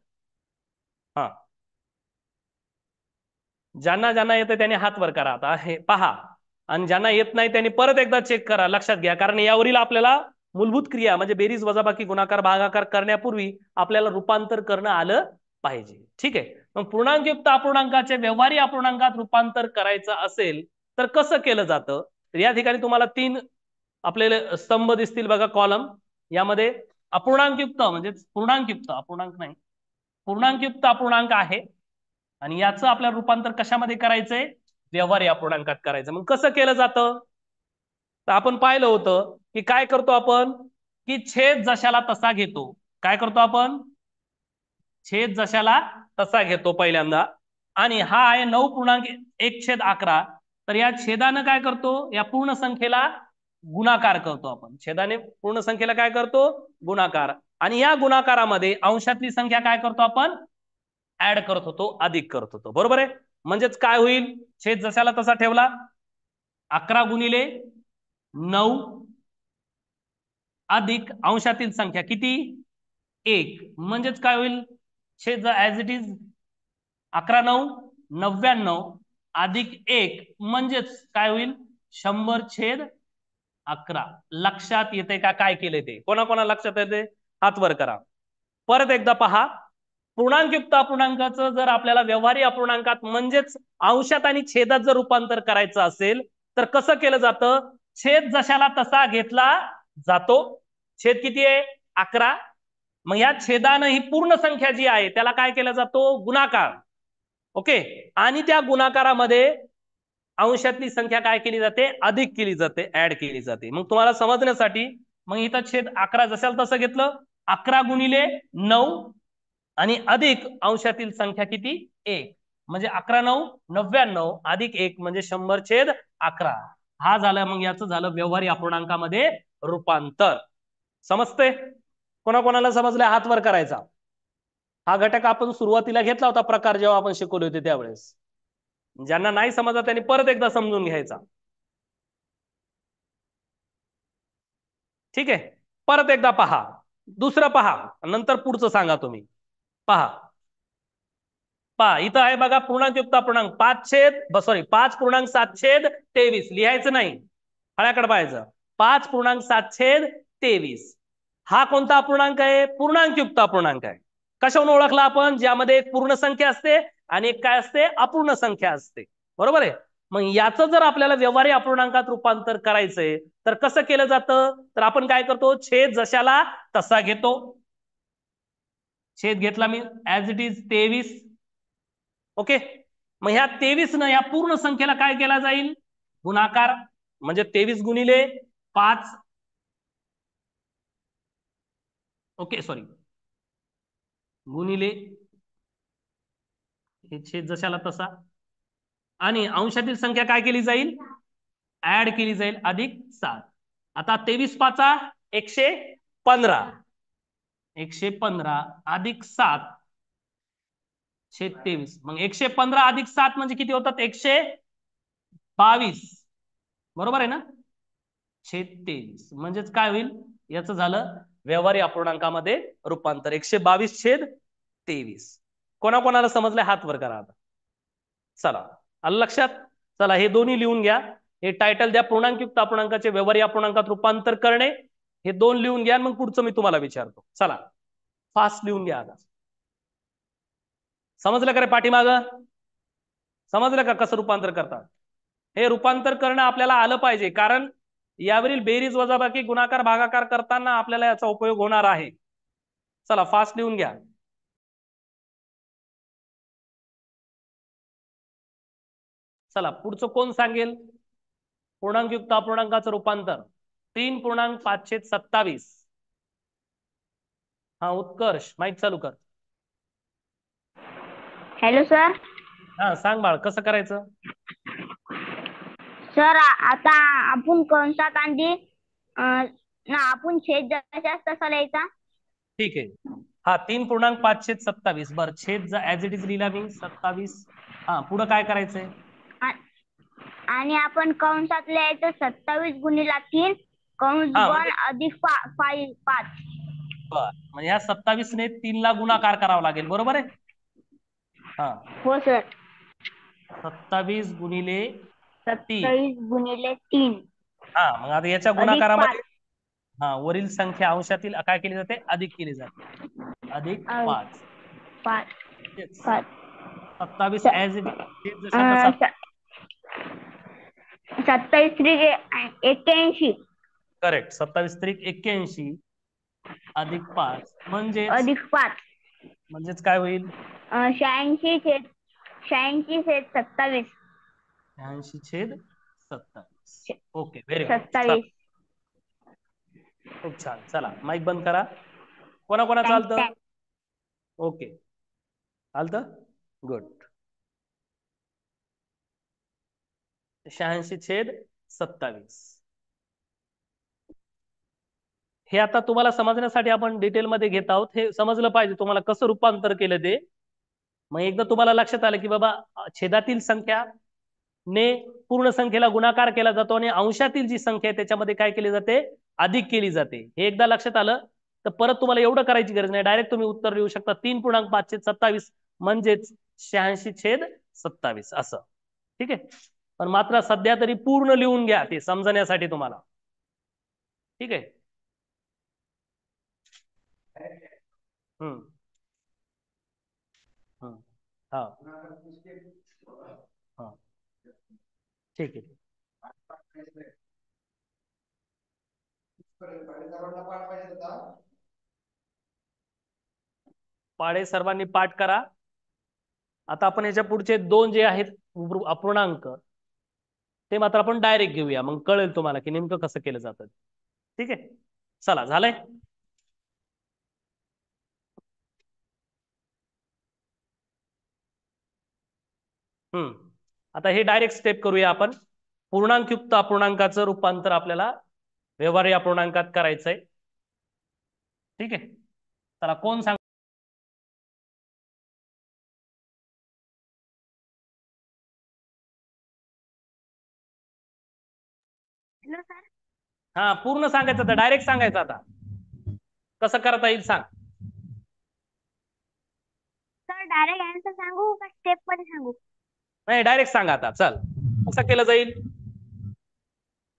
हा, ज्यांना ज्यांना येतं त्यांनी हात वर करा. आता हे पहा, आणि ज्यांना येत नाही त्यांनी परत एकदा चेक करा. लक्षात घ्या, कारण यावरील आपल्याला मूलभूत क्रिया म्हणजे बेरीज वजाबाकी गुणाकार भागाकार करण्यापूर्वी आपल्याला रूपांतर करणं आलं पाहिजे. ठीक आहे, मग पूर्णांकयुक्त अपूर्णांकाचे व्यवहारी अपूर्णांकात रूपांतर करायचं असेल तर कसं केलं जातं. तर या ठिकाणी तुम्हाला 3 आपल्याला स्तंभ दिसतील बघा, कॉलम. यामध्ये अपूर्णांकयुक्त म्हणजे पूर्णांकयुक्त अपूर्णांक नाही, पूर्णांकयुक्त अपूर्णांक आहे, आणि याचं आपल्याला रूपांतर कशामध्ये करायचंय, व्यवहारी अपूर्णांकात करायचं. मग कसं केलं जातं, तर आपण पाहिलं होतं की काय करतो आपण, की छेद जशाला तसा घेतो. काय करतो आपण, छेद जशाला तसा घेतो पहिल्यांदा. आणि हा आहे 9.1/11. तर या छेदानं काय करतो, या पूर्ण संख्येला गुणाकार करतो आपण. छेदाने पूर्ण संख्येला काय करतो, गुणाकार. आणि या गुणाकारामध्ये अंशातली संख्या काय करतो आपण, ऍड करत होतो, अधिक करत होतो. बरोबर आहे. म्हणजेच काय होईल, छेद जशाला तसा ठेवला, 11 गुणिले 9 अधिक अंशातील संख्या किती, 1. म्हणजेच काय होईल, छेद ऍज इट इज 11×9 = 99 अधिक 1 म्हणजेच काय होईल, 100/11. लक्षात येते का काय केले ते, कोणाकोणा लक्षात येते हात वर करा. परत एकदा पहा, पूर्णांकयुक्त अपूर्णांकाचं जर आपल्याला व्यवहारी अपूर्णांकात म्हणजेच अंशात आणि छेदात जर रूपांतर करायचं असेल तर कसं केलं जातं, छेद जशाला तसा घेतला जातो. छेद किती आहे, 11. मग या छेदानं ही पूर्ण संख्या जी आहे त्याला काय केला जातो, गुणाकार. ओके, आणि त्या गुणाकारामध्ये अंशातली संख्या काय केली जाते, अधिक केली जाते, ऍड केली जाते. मग तुम्हाला समजण्यासाठी मग इथं छेद 11 जशाला तसं घेतलं, 11 गुणिले 9 आणि अधिक अंशातील संख्या किती, 1. म्हणजे 11×9 = 99 अधिक 1 म्हणजे 100/11. हा झाला, मग याचं झालं व्यवहारी अपूर्णांकामध्ये रूपांतर. समजते, कोणाकोणाला समजलं हात वर करायचा. हा घटक आपण सुरुवातीला घेतला होता प्रकार जेव्हा आपण शिकवले होते त्यावेळेस. ज्यांना नाही समजलं त्यांनी परत एकदा समजून घ्यायचा. ठीक आहे, परत एकदा पहा, दुसरं पहा, नंतर पुढचं सांगा तुम्ही. पहा पहा इथं आहे बघा, पूर्णांकयुक्त अपूर्णांक 5.7/23 लिहायचं नाही, फळ्याकडे पाहायचं. 5.7/23 हा कोणता अपूर्णांक आहे, पूर्णांकयुक्त अपूर्णांक आहे. कशावरून ओळखला आपण, ज्यामध्ये एक पूर्ण संख्या असते आणि एक काय असते, अपूर्ण संख्या असते. बरोबर आहे. मग याचं जर आपल्याला व्यवहारी अपूर्णांकात रूपांतर करायचंय तर कसं केलं जातं, तर आपण काय करतो, छेद जशाला तसा घेतो. छेद घेतला मी ऍज इट इज 23. ओके, मग ह्या 23 न या पूर्ण संख्येला काय केला जाईल, गुणाकार. म्हणजे 23 गुणिले 5, ओके सॉरी, गुणिले हे छेद जशाला तसा, आणि अंशातील संख्या काय केली जाईल, ऍड केली जाईल, अधिक 7. आता 23×5 = 115, 115 अधिक 7 छेद 23. मग 115 अधिक 7 म्हणजे किती होतात, 122. बरोबर आहे ना, छेद 23 म्हणजेच काय होईल, याचं झालं व्यवहारी अपूर्णांकामध्ये रूपांतर, 122/23. कोणाकोणाला समजलंय हात वर करा आता. चला आलं लक्षात. चला हे दोन्ही लिहून घ्या. हे टायटल द्या, पूर्णांकयुक्त अपूर्णांकाचे व्यवहारी अपूर्णांकात रूपांतर करणे. हे 2 लिहून घ्या, मग पुढचं मी तुम्हाला विचारतो. चला फास्ट लिहून घ्या आता. समजलं का रे पाठीमाग, समजलं का कसं रूपांतर करतात. हे रूपांतर करणं आपल्याला आलं पाहिजे, कारण यावरील बेरीज वजाबाकी गुणाकार भागाकार करताना आपल्याला याचा उपयोग होणार आहे. चला फास्ट लिहून घ्या. चला पुढचं कोण सांगेल? पूर्णांकयुक्त अपूर्णांकाचं रूपांतर 3.527. हा उत्कर्ष माईक चालू कर. Hello sir. हा सांग बाळ कसं करायचं? सर आता आपण कंसात आधी आपण छेद जशास तसा लिहायचा. ठीक आहे. हा 3.527. बर छेद ऍज इट इज लिहिला मी 27. हा पुढे काय करायचंय? आणि आपण कंसात लिहायचं 27 गुणिले 3 कंस हा, बन म्हणजे अधिक 5. बर म्हणजे ह्या 27 ने 3 ला गुणाकार करावा लागेल, बरोबर आहे? हा हो सर. 27 गुणिले 3. 27 गुणिले 3 हा मग आता याच्या अधिक गुणाकारामध्ये 5. हा वरील संख्या अंशातील काय केली जाते? अधिक केली जाते. अधिक 5. 5. 27 ऍज इट इज जशा तसा. 27 त्रिक 81. करेक्ट. 27 त्रिक 81 अधिक 5 म्हणजेच अधिक 5 म्हणजेच काय होईल? 86 छेद 27. 86/27. Okay very good. 27. खूप छान. चला माईक बंद करा. कोणा चालतं? ओके चालतं. गुड. 86/27. हे आता तुम्हाला समजण्यासाठी आपण डिटेलमध्ये घेत आहोत. हे समजलं पाहिजे तुम्हाला कसं रूपांतर केलं ते. मग एकदा तुम्हाला लक्षात आलं की बाबा छेदातील संख्या ने पूर्ण संख्येला गुणाकार केला जातो आणि अंशातील जी संख्या आहे त्याच्यामध्ये काय केली जाते? अधिक केली जाते. हे एकदा लक्षात आलं तर परत तुम्हाला एवढं करायची गरज नाही. डायरेक्ट तुम्ही उत्तर लिहू शकता 3.527 म्हणजेच 86/27 असं. ठीक आहे. पण मात्र सध्या तरी पूर्ण लिहून घ्या ते समजण्यासाठी तुम्हाला. ठीक आहे. हा हा ठीक आहे. पाढे सर्वांनी पाठ करा. आता आपण याच्या पुढचे 2 जे आहेत अपूर्णांक ते मात्र आपण डायरेक्ट घेऊया. मग कळेल तुम्हाला की नेमकं कसं केलं जातं. ठीक आहे. चला झालंय. आता हे डायरेक्ट स्टेप करूया आपण. पूर्णांकयुक्त अपूर्णांकाचं रूपांतर आपल्याला व्यवहारी अपूर्णांकात करायचंय. ठीक आहे. चला कोण सांग? Hello sir. हा पूर्ण सांगायचं तर डायरेक्ट सांगायचं. आता कसं करता येईल सांग. सर डायरेक्ट आन्सर सांगू का स्टेप मध्ये सांगू? नाही डायरेक्ट सांगा. आता चल कसं केलं जाईल?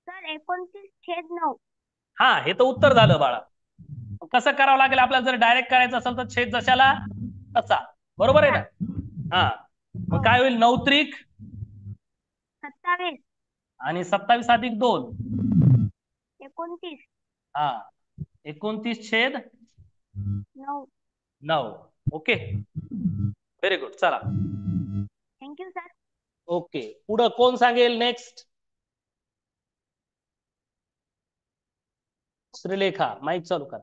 सर 29/9. हा हे तर उत्तर झालं बाळा. कसं करावं लागेल आपल्याला? जर डायरेक्ट करायचं असेल तर छेद जशाला तसा, बरोबर आहे ना? हा मग काय होईल? 9 त्रिक 27 आणि 27 अधिक 2 29. हा 29/9. Okay very good. चला थँक्यू सर. ओके पुढं कोण सांगेल नेक्स्ट? श्रीलेखा माईक चालू करा.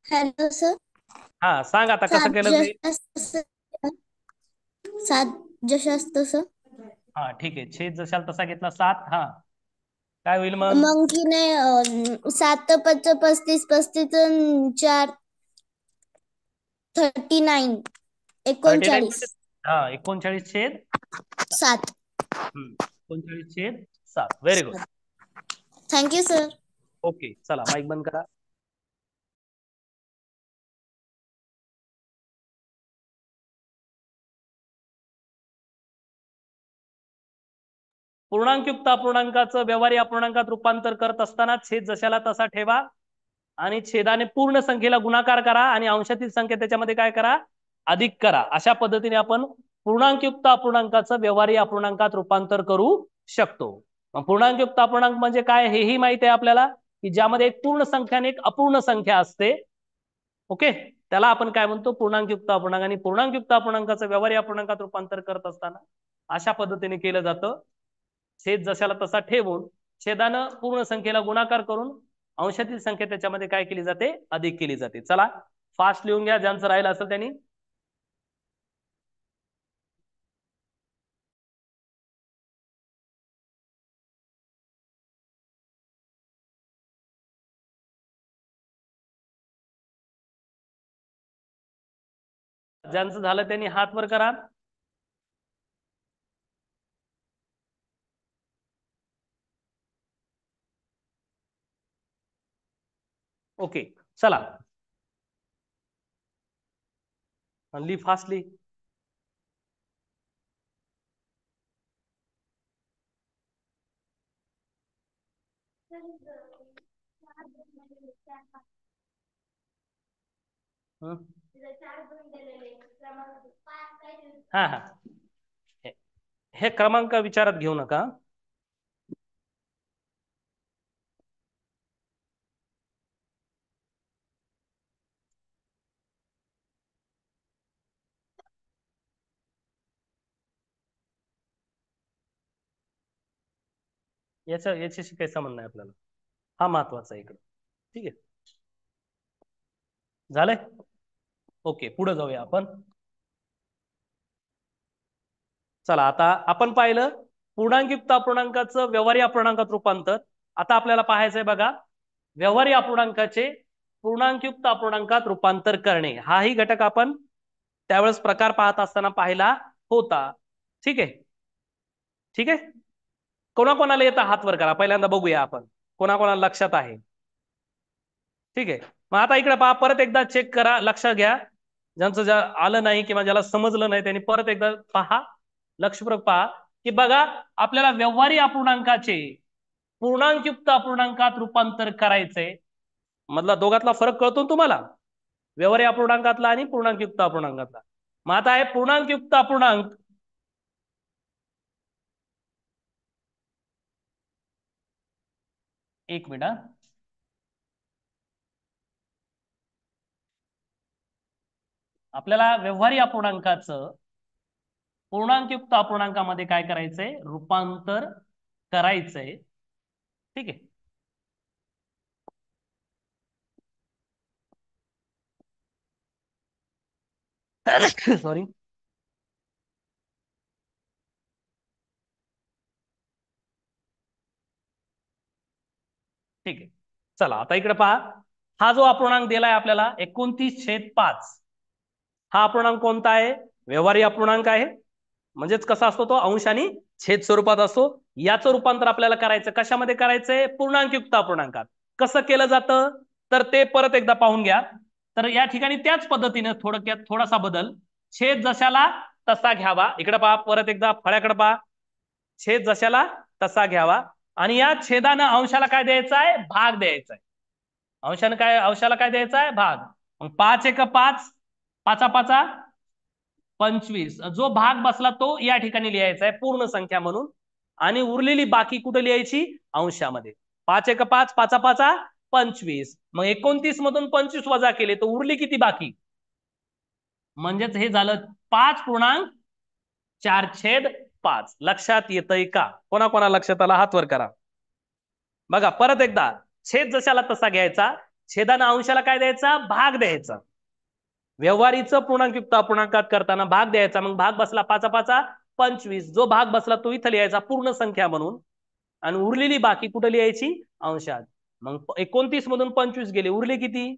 Hello sir. हा सांग आता कसं केलं जाईल? 7 जशास तसं. हा ठीक आहे. छेद जशाल तसा घेतला 7. हा काय होईल मग? मग की नाही 7 5 35 35 4 39 39. हा 39/7. 39/7. Very good. Thank you sir. Okay चला माईक बंद करा. पूर्णांकयुक्त अपूर्णांकाचं व्यवहारी अपूर्णांकात रूपांतर करत असताना छेद जशाला तसा ठेवा आणि छेदाने पूर्ण संख्येला गुणाकार करा आणि अंशातील संख्या त्याच्यामध्ये काय करा? अधिक करा. अशा पद्धतीने आपण पूर्णांकयुक्त अपूर्णांकाचं व्यवहारी अपूर्णांकात रूपांतर करू शकतो. मग पूर्णांकयुक्त अपूर्णांक म्हणजे काय हेही माहिती आहे आपल्याला, की ज्यामध्ये एक पूर्ण संख्या आणि एक अपूर्ण संख्या असते. ओके, त्याला आपण काय म्हणतो, पूर्णांकयुक्त अपूर्णांक. आणि पूर्णांकयुक्त अपूर्णांकाचं व्यवहारी अपूर्णांकात रूपांतर करत असताना अशा पद्धतीने केलं जातं. छेद जशाला तसा ठेवून छेदानं पूर्ण संख्येला गुणाकार करून अंशातील संख्या त्याच्यामध्ये काय केली जाते, अधिक केली जाते. चला फास्ट लिहून घ्या, ज्यांचं राहिलं असेल त्यांनी. ज्यांचं झालं त्यांनी हात वर करा. ओके, चला ली फास्टली. हा हा, हे क्रमांक विचारात घेऊ नका. याच्याशी काही संबंध नाही आपल्याला, हा महत्वाचा आहे इकडे. ठीक आहे, झालंय. ओके, पुढे जाऊया आपण. चला आता आपण पाहिलं पूर्णांकयुक्त अपूर्णांकाचं व्यवहारी अपूर्णांकात रूपांतर. आता आपल्याला पाहायचंय बघा, व्यवहारी अपूर्णांकाचे पूर्णांकयुक्त अपूर्णांकात रूपांतर करणे. हाही घटक आपण त्यावेळेस प्रकार पाहत असताना पाहिला होता. ठीक आहे, ठीक आहे. कोणाकोणाला येतं हात वर करा, पहिल्यांदा बघूया आपण कोणाकोणाला लक्षात आहे. ठीक आहे, मग आता इकडे पहा, परत एकदा चेक करा, लक्षात घ्या. ज्यांचं आलं नाही किंवा ज्याला समजलं नाही त्यांनी परत एकदा पहा, लक्षपूर्वक पहा की बघा आपल्याला व्यवहारी अपूर्णांकाचे पूर्णांकयुक्त अपूर्णांकात रूपांतर करायचंय. मधला दोघातला फरक कळतो ना तुम्हाला, व्यवहारी अपूर्णांकातला आणि पूर्णांकयुक्त अपूर्णांकातला. मग आता आहे पूर्णांकयुक्त अपूर्णांक. एक मिनिट, आपल्याला व्यवहारी अपूर्णांकाचं पूर्णांकयुक्त अपूर्णांकामध्ये काय करायचंय, रूपांतर करायचंय. ठीक आहे, सॉरी. ठीक आहे, चला आता इकडे पहा, हा जो अपूर्णांक दिलाय आपल्याला 29/5, हा अपूर्णांक कोणता आहे, व्यवहारी अपूर्णांक आहे. म्हणजेच कसा असतो तो, अंश आणि छेद स्वरूपात असतो. याचं रूपांतर आपल्याला करायचं कशामध्ये करायचंय, पूर्णांकयुक्त अपूर्णांकात. कसं केलं जातं तर ते परत एकदा पाहून घ्या. तर या ठिकाणी त्याच पद्धतीने थोडक्यात थोडासा बदल, छेद जशाला तसा घ्यावा. इकडे पहा, परत एकदा फळ्याकडे पहा, छेद जशाला तसा घ्यावा. आणि या छेदानं अंशाला काय द्यायचा आहे, भाग द्यायचा आहे. अंशाने काय, अंशाला काय द्यायचा आहे, भाग. मग 5 × 5, 5 × 5 = 25. जो भाग बसला तो या ठिकाणी लिहायचा आहे पूर्ण संख्या म्हणून, आणि उरलेली बाकी कुठे लिहायची, अंशामध्ये. 5 × 5, 5 × 5 = 25. मग 29 मधून 25 वजा केले तर उरली किती बाकी, म्हणजेच हे झालं 5.4/5. लक्षात येतंय का, कोणाकोणा लक्षात आला हात वर करा. बघा परत एकदा, छेद जशाला तसा घ्यायचा, छेदानं अंशाला काय द्यायचा, भाग द्यायचा. व्यवहारीचं पूर्णांकयुक्त अपूर्णांकात करताना भाग द्यायचा. मग भाग बसला 5 × 5 = 25. जो भाग बसला तो इथं लिहायचा पूर्ण संख्या म्हणून, आणि उरलेली बाकी कुठे लिहायची, अंशात. मग 29 मधून 25 गेले, उरले किती,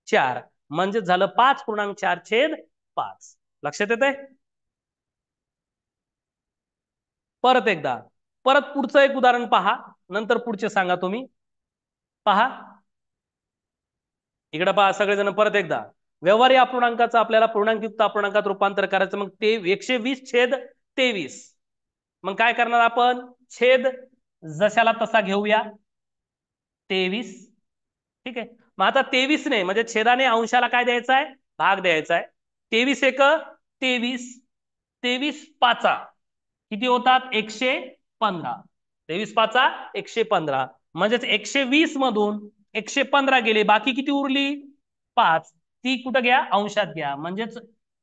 4. म्हणजे झालं 5.4/5. लक्षात येतंय. परत एकदा, परत पुढचं एक उदाहरण पहा, नंतर पुढचे सांगा तुम्ही. पहा इकडे पहा सगळेजण, परत एकदा व्यवहारी अपूर्णांकाचं आपल्याला पूर्णांकयुक्त अपूर्णांकात रूपांतर करायचं. मग ते 120/23. मग काय करणार आपण, छेद जशाला तसा घेऊया, 23. ठीक आहे, मग आता 23 ने म्हणजे छेदाने अंशाला काय द्यायचा आहे, भाग द्यायचा आहे. 23 × 1 = 23. 23 × 5 = किती होतात, 115. 23 पाचा 115, म्हणजेच 120 मधून 115 गेले, बाकी किती उरली 5, ती कुठं घ्या अंशात घ्या, म्हणजेच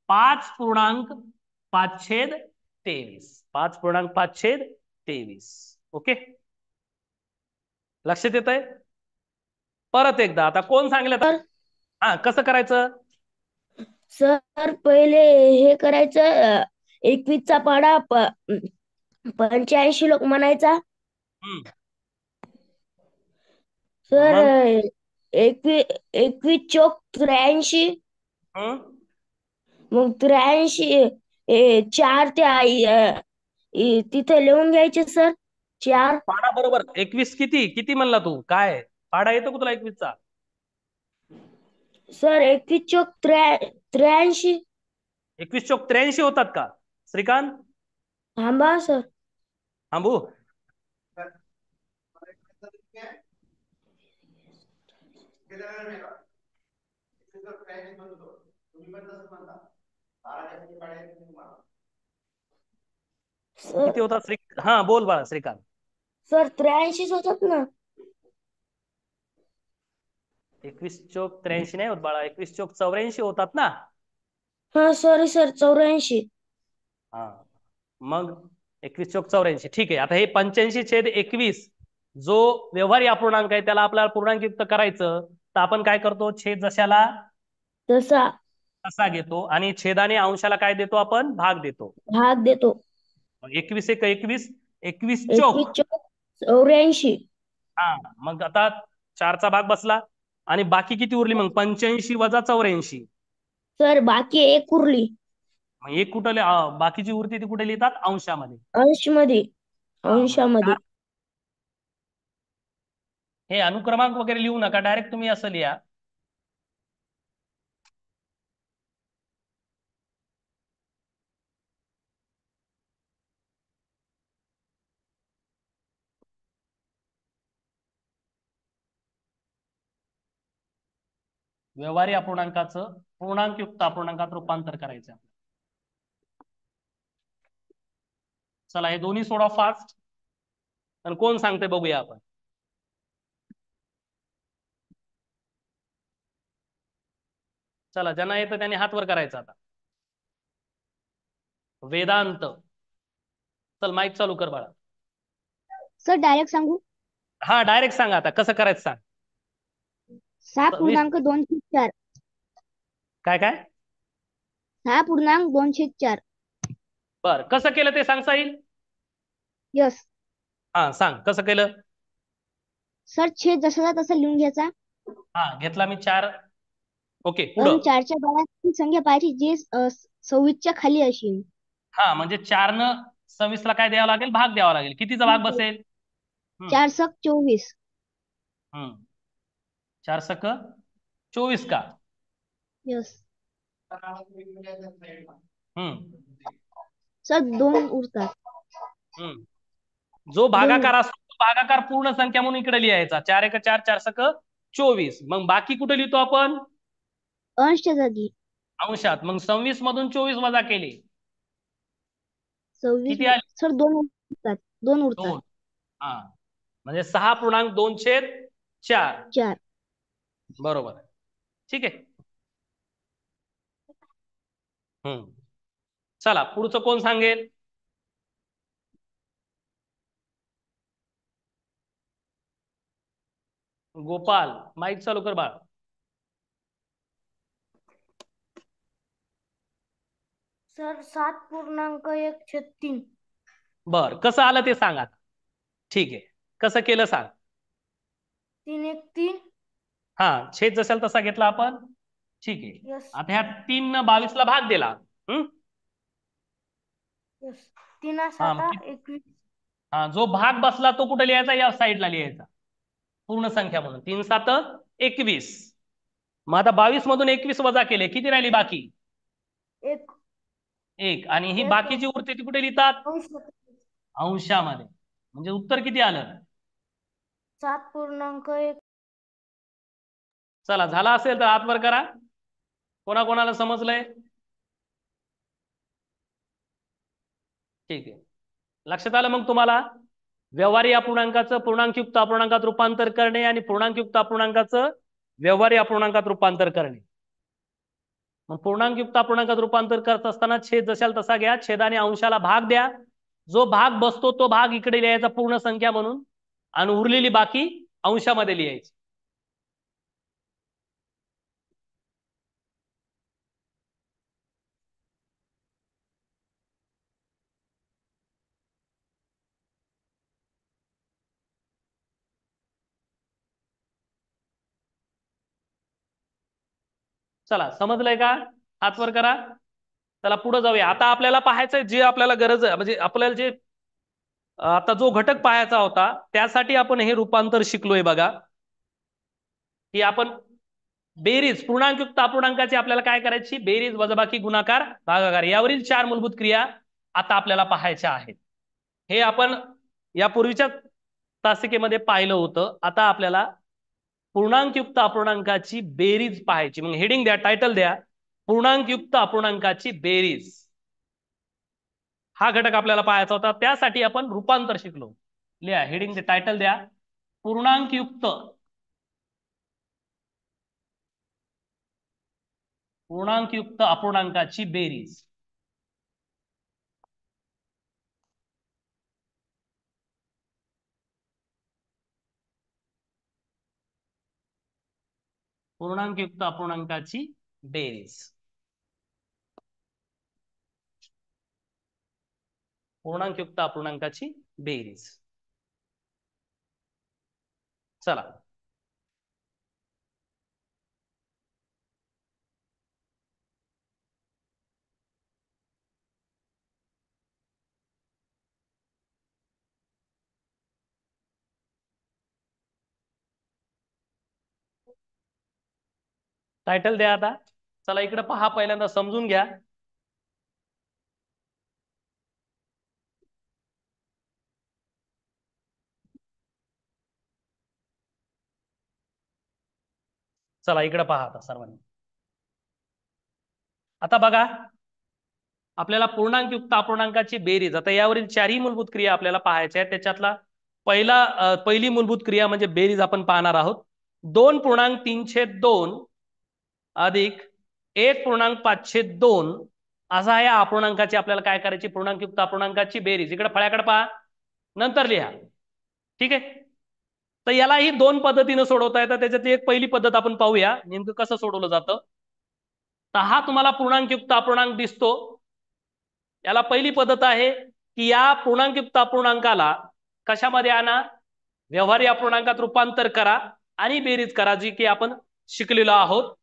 5.5/23, 5.5/23. ओके, लक्षात येत आहे. परत एकदा आता कोण सांगेल आता, हा कसं करायचं. सर पहिले हे करायचं 21चा पाढा 85 लोक म्हणायचा. सर मग 21 चोक 83, मग 83 4 ते तिथे लिहून घ्यायचे सर 4. पाडा बरोबर 21 किती किती म्हणला तू, काय पाडा येतो का तुला 21चा. सर 21 चोक 83. 21 चोक 83 होतात का श्रीकांत. थांबा सर. थांबू. किती होतात हा बोल बाळा श्रीकांत. सर 83 होतात ना. 21 चोक 83 नाही होत बाळा, 21 चोक 84 होतात ना. हा सॉरी सर 84. हा मग 21 चोक 84 ठीक आहे. आता हे 85/21 जो व्यवहारी अपूर्णांक आहे त्याला आपल्याला पूर्णांकयुक्त करायचं, तर आपण काय करतो, छेद जशाला तसा तसा घेतो आणि छेदाने अंशाला काय देतो आपण, भाग देतो. भाग देतो. 21 एक 21, 21 21 चोक चोक 84. हा, मग आता 4चा भाग बसला आणि बाकी किती उरली मग 85 वजा 84. सर बाकी एक उरली. मग एक कुठं बाकीची उरती ती कुठे लिहितात अंशामध्ये. अंशमध्ये हा, मग अंशामध्ये. हे अनुक्रमांक वगैरे लिहू नका, डायरेक्ट तुम्ही असं लिहा. व्यवहारी अपूर्णांकाचं पूर्णांकयुक्त अपूर्णांकात रूपांतर करायचं. चला हे दोन्ही सोडा फास्ट. आणि कोण सांगते बघूया आपण. चला ज्यांना येतं त्यांनी हात वर करायचा आता. वेदांत, चल माईक चालू कर बाळा. सर डायरेक्ट सांगू. हा डायरेक्ट सांगा आता कसं करायचं सांग. 6.2/4. काय काय 6.2/4. बर कसं केलं ते सांगता येईल. यस हा सांग कसं केलं. सर छेद जसा तसा लिहून घ्यायचा. हा घेतला मी 4. ओके आणि पुढं. 4च्या बाळाची संख्या पाहायची जी 26च्या खाली असेल. हा म्हणजे 4 न 26ला काय द्यावं लागेल, भाग द्यावा लागेल. कितीचा भाग बसेल. 4 सक 24. 4 सक 24 का. यस हम्म सर 2 उरतात. जो दोन भागाकार असतो तो भागाकार पूर्ण संख्या म्हणून इकडे लिहायचा. 4 एक 4, 4 सक 24. मग बाकी कुठे लिहितो आपण, अंशच्या जागी अंशात. मग 26 मधून 24 वजा केले 26. किती आले, सर 2 उरतात. 2 उरतात. 2. हा म्हणजे 6.2/4. 4. बरोबर आहे, ठीक आहे. चला पुढचं कोण सांगेल. गोपाल माईक चालू कर बाळ. सर 7.1/3. बर कसं आलं ते सांगा. ठीक आहे कसं केलं सांग. 3 1 3. हा छेद जसाल तसा घेतला आपण. ठीक आहे. यस आता ह्या 3 न 22ला भाग दिला. यस 3 हा 7 21. हा जो भाग बसला तो कुठे लिहायचा, या साईडला लिहायचा पूर्ण संख्या म्हणून. 3 7 21. मग आता 22 मधून 21 वजा केले किती राहिली बाकी, 1 1. आणि ही एक. बाकीची उरते ती कुठे लिहितात, अंश अंशामध्ये. म्हणजे उत्तर किती आलं, 7.1. चला झाला असेल तर हात वर करा. कोणाकोणाला समजलंय. ठीक आहे लक्षात आलं मग तुम्हाला. व्यवहारी अपूर्णांकाचं पूर्णांकयुक्त अपूर्णांकात रूपांतर करणे आणि पूर्णांकयुक्त अपूर्णांकाचं व्यवहारी अपूर्णांकात रूपांतर करणे. मग पूर्णांकयुक्त अपूर्णांकात रूपांतर करत असताना छेद जशाल तसा घ्या, छेदाने अंशाला भाग द्या, जो भाग बसतो तो भाग इकडे लिहायचा पूर्ण संख्या म्हणून आणि उरलेली बाकी अंशामध्ये लिहायची. चला समजलंय का? हात वर करा. चला पुढे जाऊया. आता आपल्याला पाहायचंय जे आपल्याला गरज आहे, म्हणजे आपल्याला जे आता जो घटक पाहायचा होता त्यासाठी आपण हे रूपांतर शिकलोय बघा, की आपण बेरीज पूर्णांकयुक्त अपूर्णांकाची आपल्याला काय करायची, बेरीज वजाबाकी गुणाकार भागाकार यावरील 4 मूलभूत क्रिया आता आपल्याला पाहायच्या आहेत. हे आपण यापूर्वीच्या तासिकेमध्ये पाहिलं होतं. आता आपल्याला पूर्णांकयुक्त अपूर्णांकाची बेरीज पाहायची. मग हेडिंग द्या, टायटल द्या, पूर्णांकयुक्त अपूर्णांकाची बेरीज. हा घटक आपल्याला पाहायचा होता, त्यासाठी आपण रूपांतर शिकलो. लिहा हेडिंग दे, टायटल द्या, पूर्णांकयुक्त अपूर्णांकाची बेरीज. पूर्णांकयुक्त अपूर्णांकाची बेरीज. पूर्णांकयुक्त अपूर्णांकाची बेरीज. चला टायटल द्या आता. चला इकडे पहा, पहिल्यांदा समजून घ्या. चला इकडे पहा आता सर्वांनी. आता बघा, आपल्याला पूर्णांकयुक्त अपूर्णांकाची बेरीज, आता यावरील 4ही मूलभूत क्रिया आपल्याला पाहायच्या आहेत. त्याच्यातला पहिली मूलभूत क्रिया म्हणजे बेरीज आपण पाहणार आहोत. 2.3/2 अधिक 1.5/2 असा या अपूर्णांकाची आपल्याला काय करायची, पूर्णांकयुक्त अपूर्णांकाची बेरीज. इकडे फळ्याकडे पहा, नंतर लिहा. ठीक आहे. तर यालाही 2 पद्धतीने सोडवता येतात. त्याच्यातली एक पहिली पद्धत आपण पाहूया नेमकं कसं सोडवलं जातं. तर हा तुम्हाला पूर्णांकयुक्त अपूर्णांक दिसतो. याला पहिली पद्धत आहे की या पूर्णांकयुक्त अपूर्णांकाला कशामध्ये आणा, व्यवहारी अपूर्णांकात रूपांतर करा आणि बेरीज करा, जी की आपण शिकलेलो आहोत.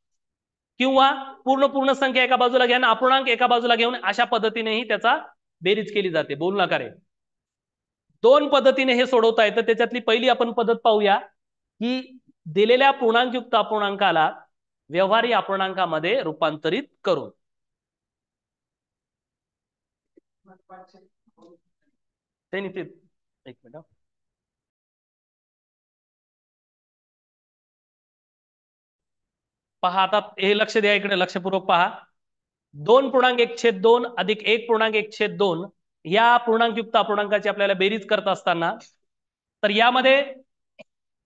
किंवा पूर्ण संख्या एका बाजूला घ्या आणि अपूर्णांक एका बाजूला घेऊन अशा पद्धतीनेही त्याचा बेरीज केली जाते. बोलू नका रे. 2 पद्धतीने हे सोडवता येतं. त्याच्यातली पहिली आपण पद्धत पाहूया की दिलेल्या पूर्णांकयुक्त अपूर्णांकाला व्यवहारी अपूर्णांकामध्ये रूपांतरित करून. एक मिनिट. पहा आता हे लक्ष द्या, इकडे लक्षपूर्वक पहा. 2.1/2 अधिक 1.1/2 या पूर्णांकयुक्त अपूर्णांकाची आपल्याला बेरीज करत असताना, तर यामध्ये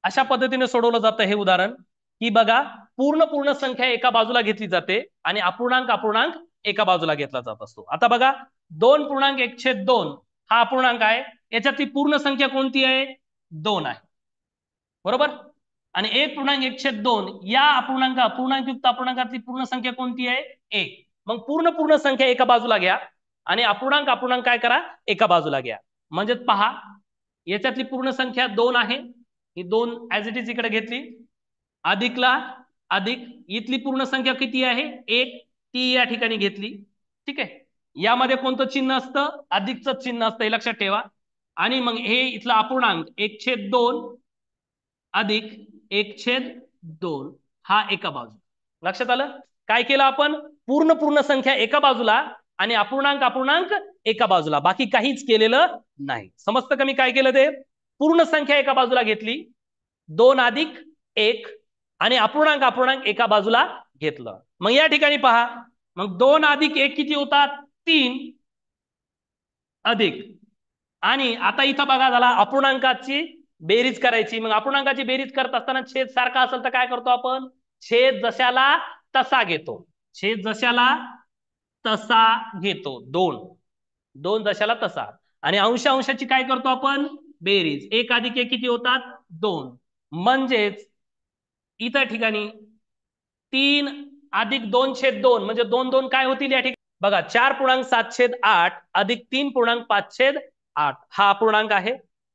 अशा पद्धतीने सोडवलं जातं हे उदाहरण की बघा, पूर्ण संख्या एका बाजूला घेतली जाते आणि अपूर्णांक एका बाजूला घेतला जात असतो. आता बघा, 2.1/2 हा अपूर्णांक आहे. याच्यातली पूर्ण संख्या कोणती आहे, 2 आहे, बरोबर. आणि 1.1/2 या पूर्णांकयुक्त अपूर्णांकातली पूर्ण संख्या कोणती आहे, 1. मग पूर्ण संख्या एका बाजूला घ्या आणि अपूर्णांक काय करा, एका बाजूला घ्या. म्हणजे पहा, याच्यातली पूर्ण संख्या 2 आहे, ही 2 ऍज इट इज इकडे घेतली, अधिक इथली पूर्ण संख्या किती आहे, 1, ती या ठिकाणी घेतली. ठीक आहे. यामध्ये कोणतं चिन्ह असतं, अधिकचं चिन्ह असतं, हे लक्षात ठेवा. आणि मग हे इथला अपूर्णांक 1/2 अधिक 1/2 हा एका बाजूला. लक्षात आलं? काय केलं आपण, पूर्ण संख्या एका बाजूला आणि अपूर्णांक एका बाजूला, बाकी काहीच केलेलं नाही. समजतं का मी काय केलं ते? पूर्ण संख्या एका बाजूला घेतली, 2 अधिक 1 आणि अपूर्णांक एका बाजूला घेतलं. मग या ठिकाणी पहा, मग 2 अधिक 1 किती होतात, 3 अधिक आणि आता इथं बघा झाला अपूर्णांकाची बेरीज करायची. मग अपूर्णांकाची बेरीज करत असताना छेद सारखा असेल तर काय करतो आपण? छेद जशाला तसा घेतो. छेद जशाला तसा घेतो. दोन दोन जशाला तसा. आणि अंश अंशाची काय करतो आपण? बेरीज. 1 + 1 किती होतात? 2. म्हणजेच इथं ठिकाणी 3 + 2/2 म्हणजे 2 2 काय होतील या ठिकाणी? बघा 4.7/8 अधिक 3.5/8 हा अपूर्णांक आहे.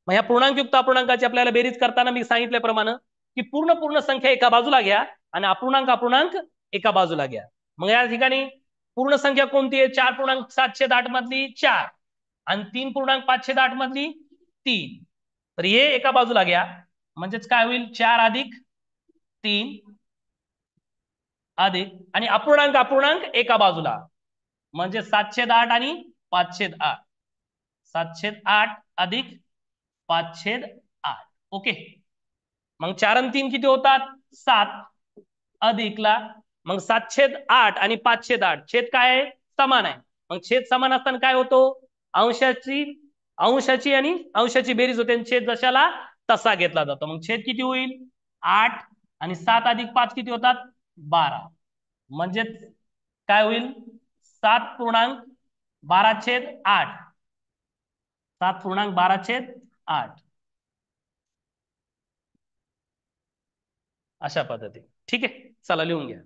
मग ह्या पूर्णांकयुक्त अपूर्णांकाची आपल्याला बेरीज करताना मी सांगितल्याप्रमाणे की पूर्ण पूर्ण संख्या एका बाजूला घ्या आणि अपूर्णांक एका बाजूला घ्या. मग या ठिकाणी पूर्ण संख्या कोणती आहे? 4.7/8 मधली 4 आणि 3.5/8 मधली 3. तर हे एका बाजूला घ्या म्हणजेच काय होईल? 4 अधिक 3 अधिक आणि अपूर्णांक एका बाजूला म्हणजे 7/8 आणि 5/8. 7/8 अधिक 5/8. ओके. मग 4 आणि 3 किती होतात? 7 अधिकला मग 7/8 आणि 5/8 छेद काय आहे? समान आहे. मग छेद समान असताना काय होतो? अंशाची आणि अंशाची बेरीज होते आणि छेद जशाला तसा घेतला जातो. मग छेद किती होईल? 8 आणि 7 अधिक 5 किती होतात? 12. म्हणजे काय होईल? 7.12/8. 7.12/8 अशा पद्धती. ठीक आहे, चला लिहून घ्या.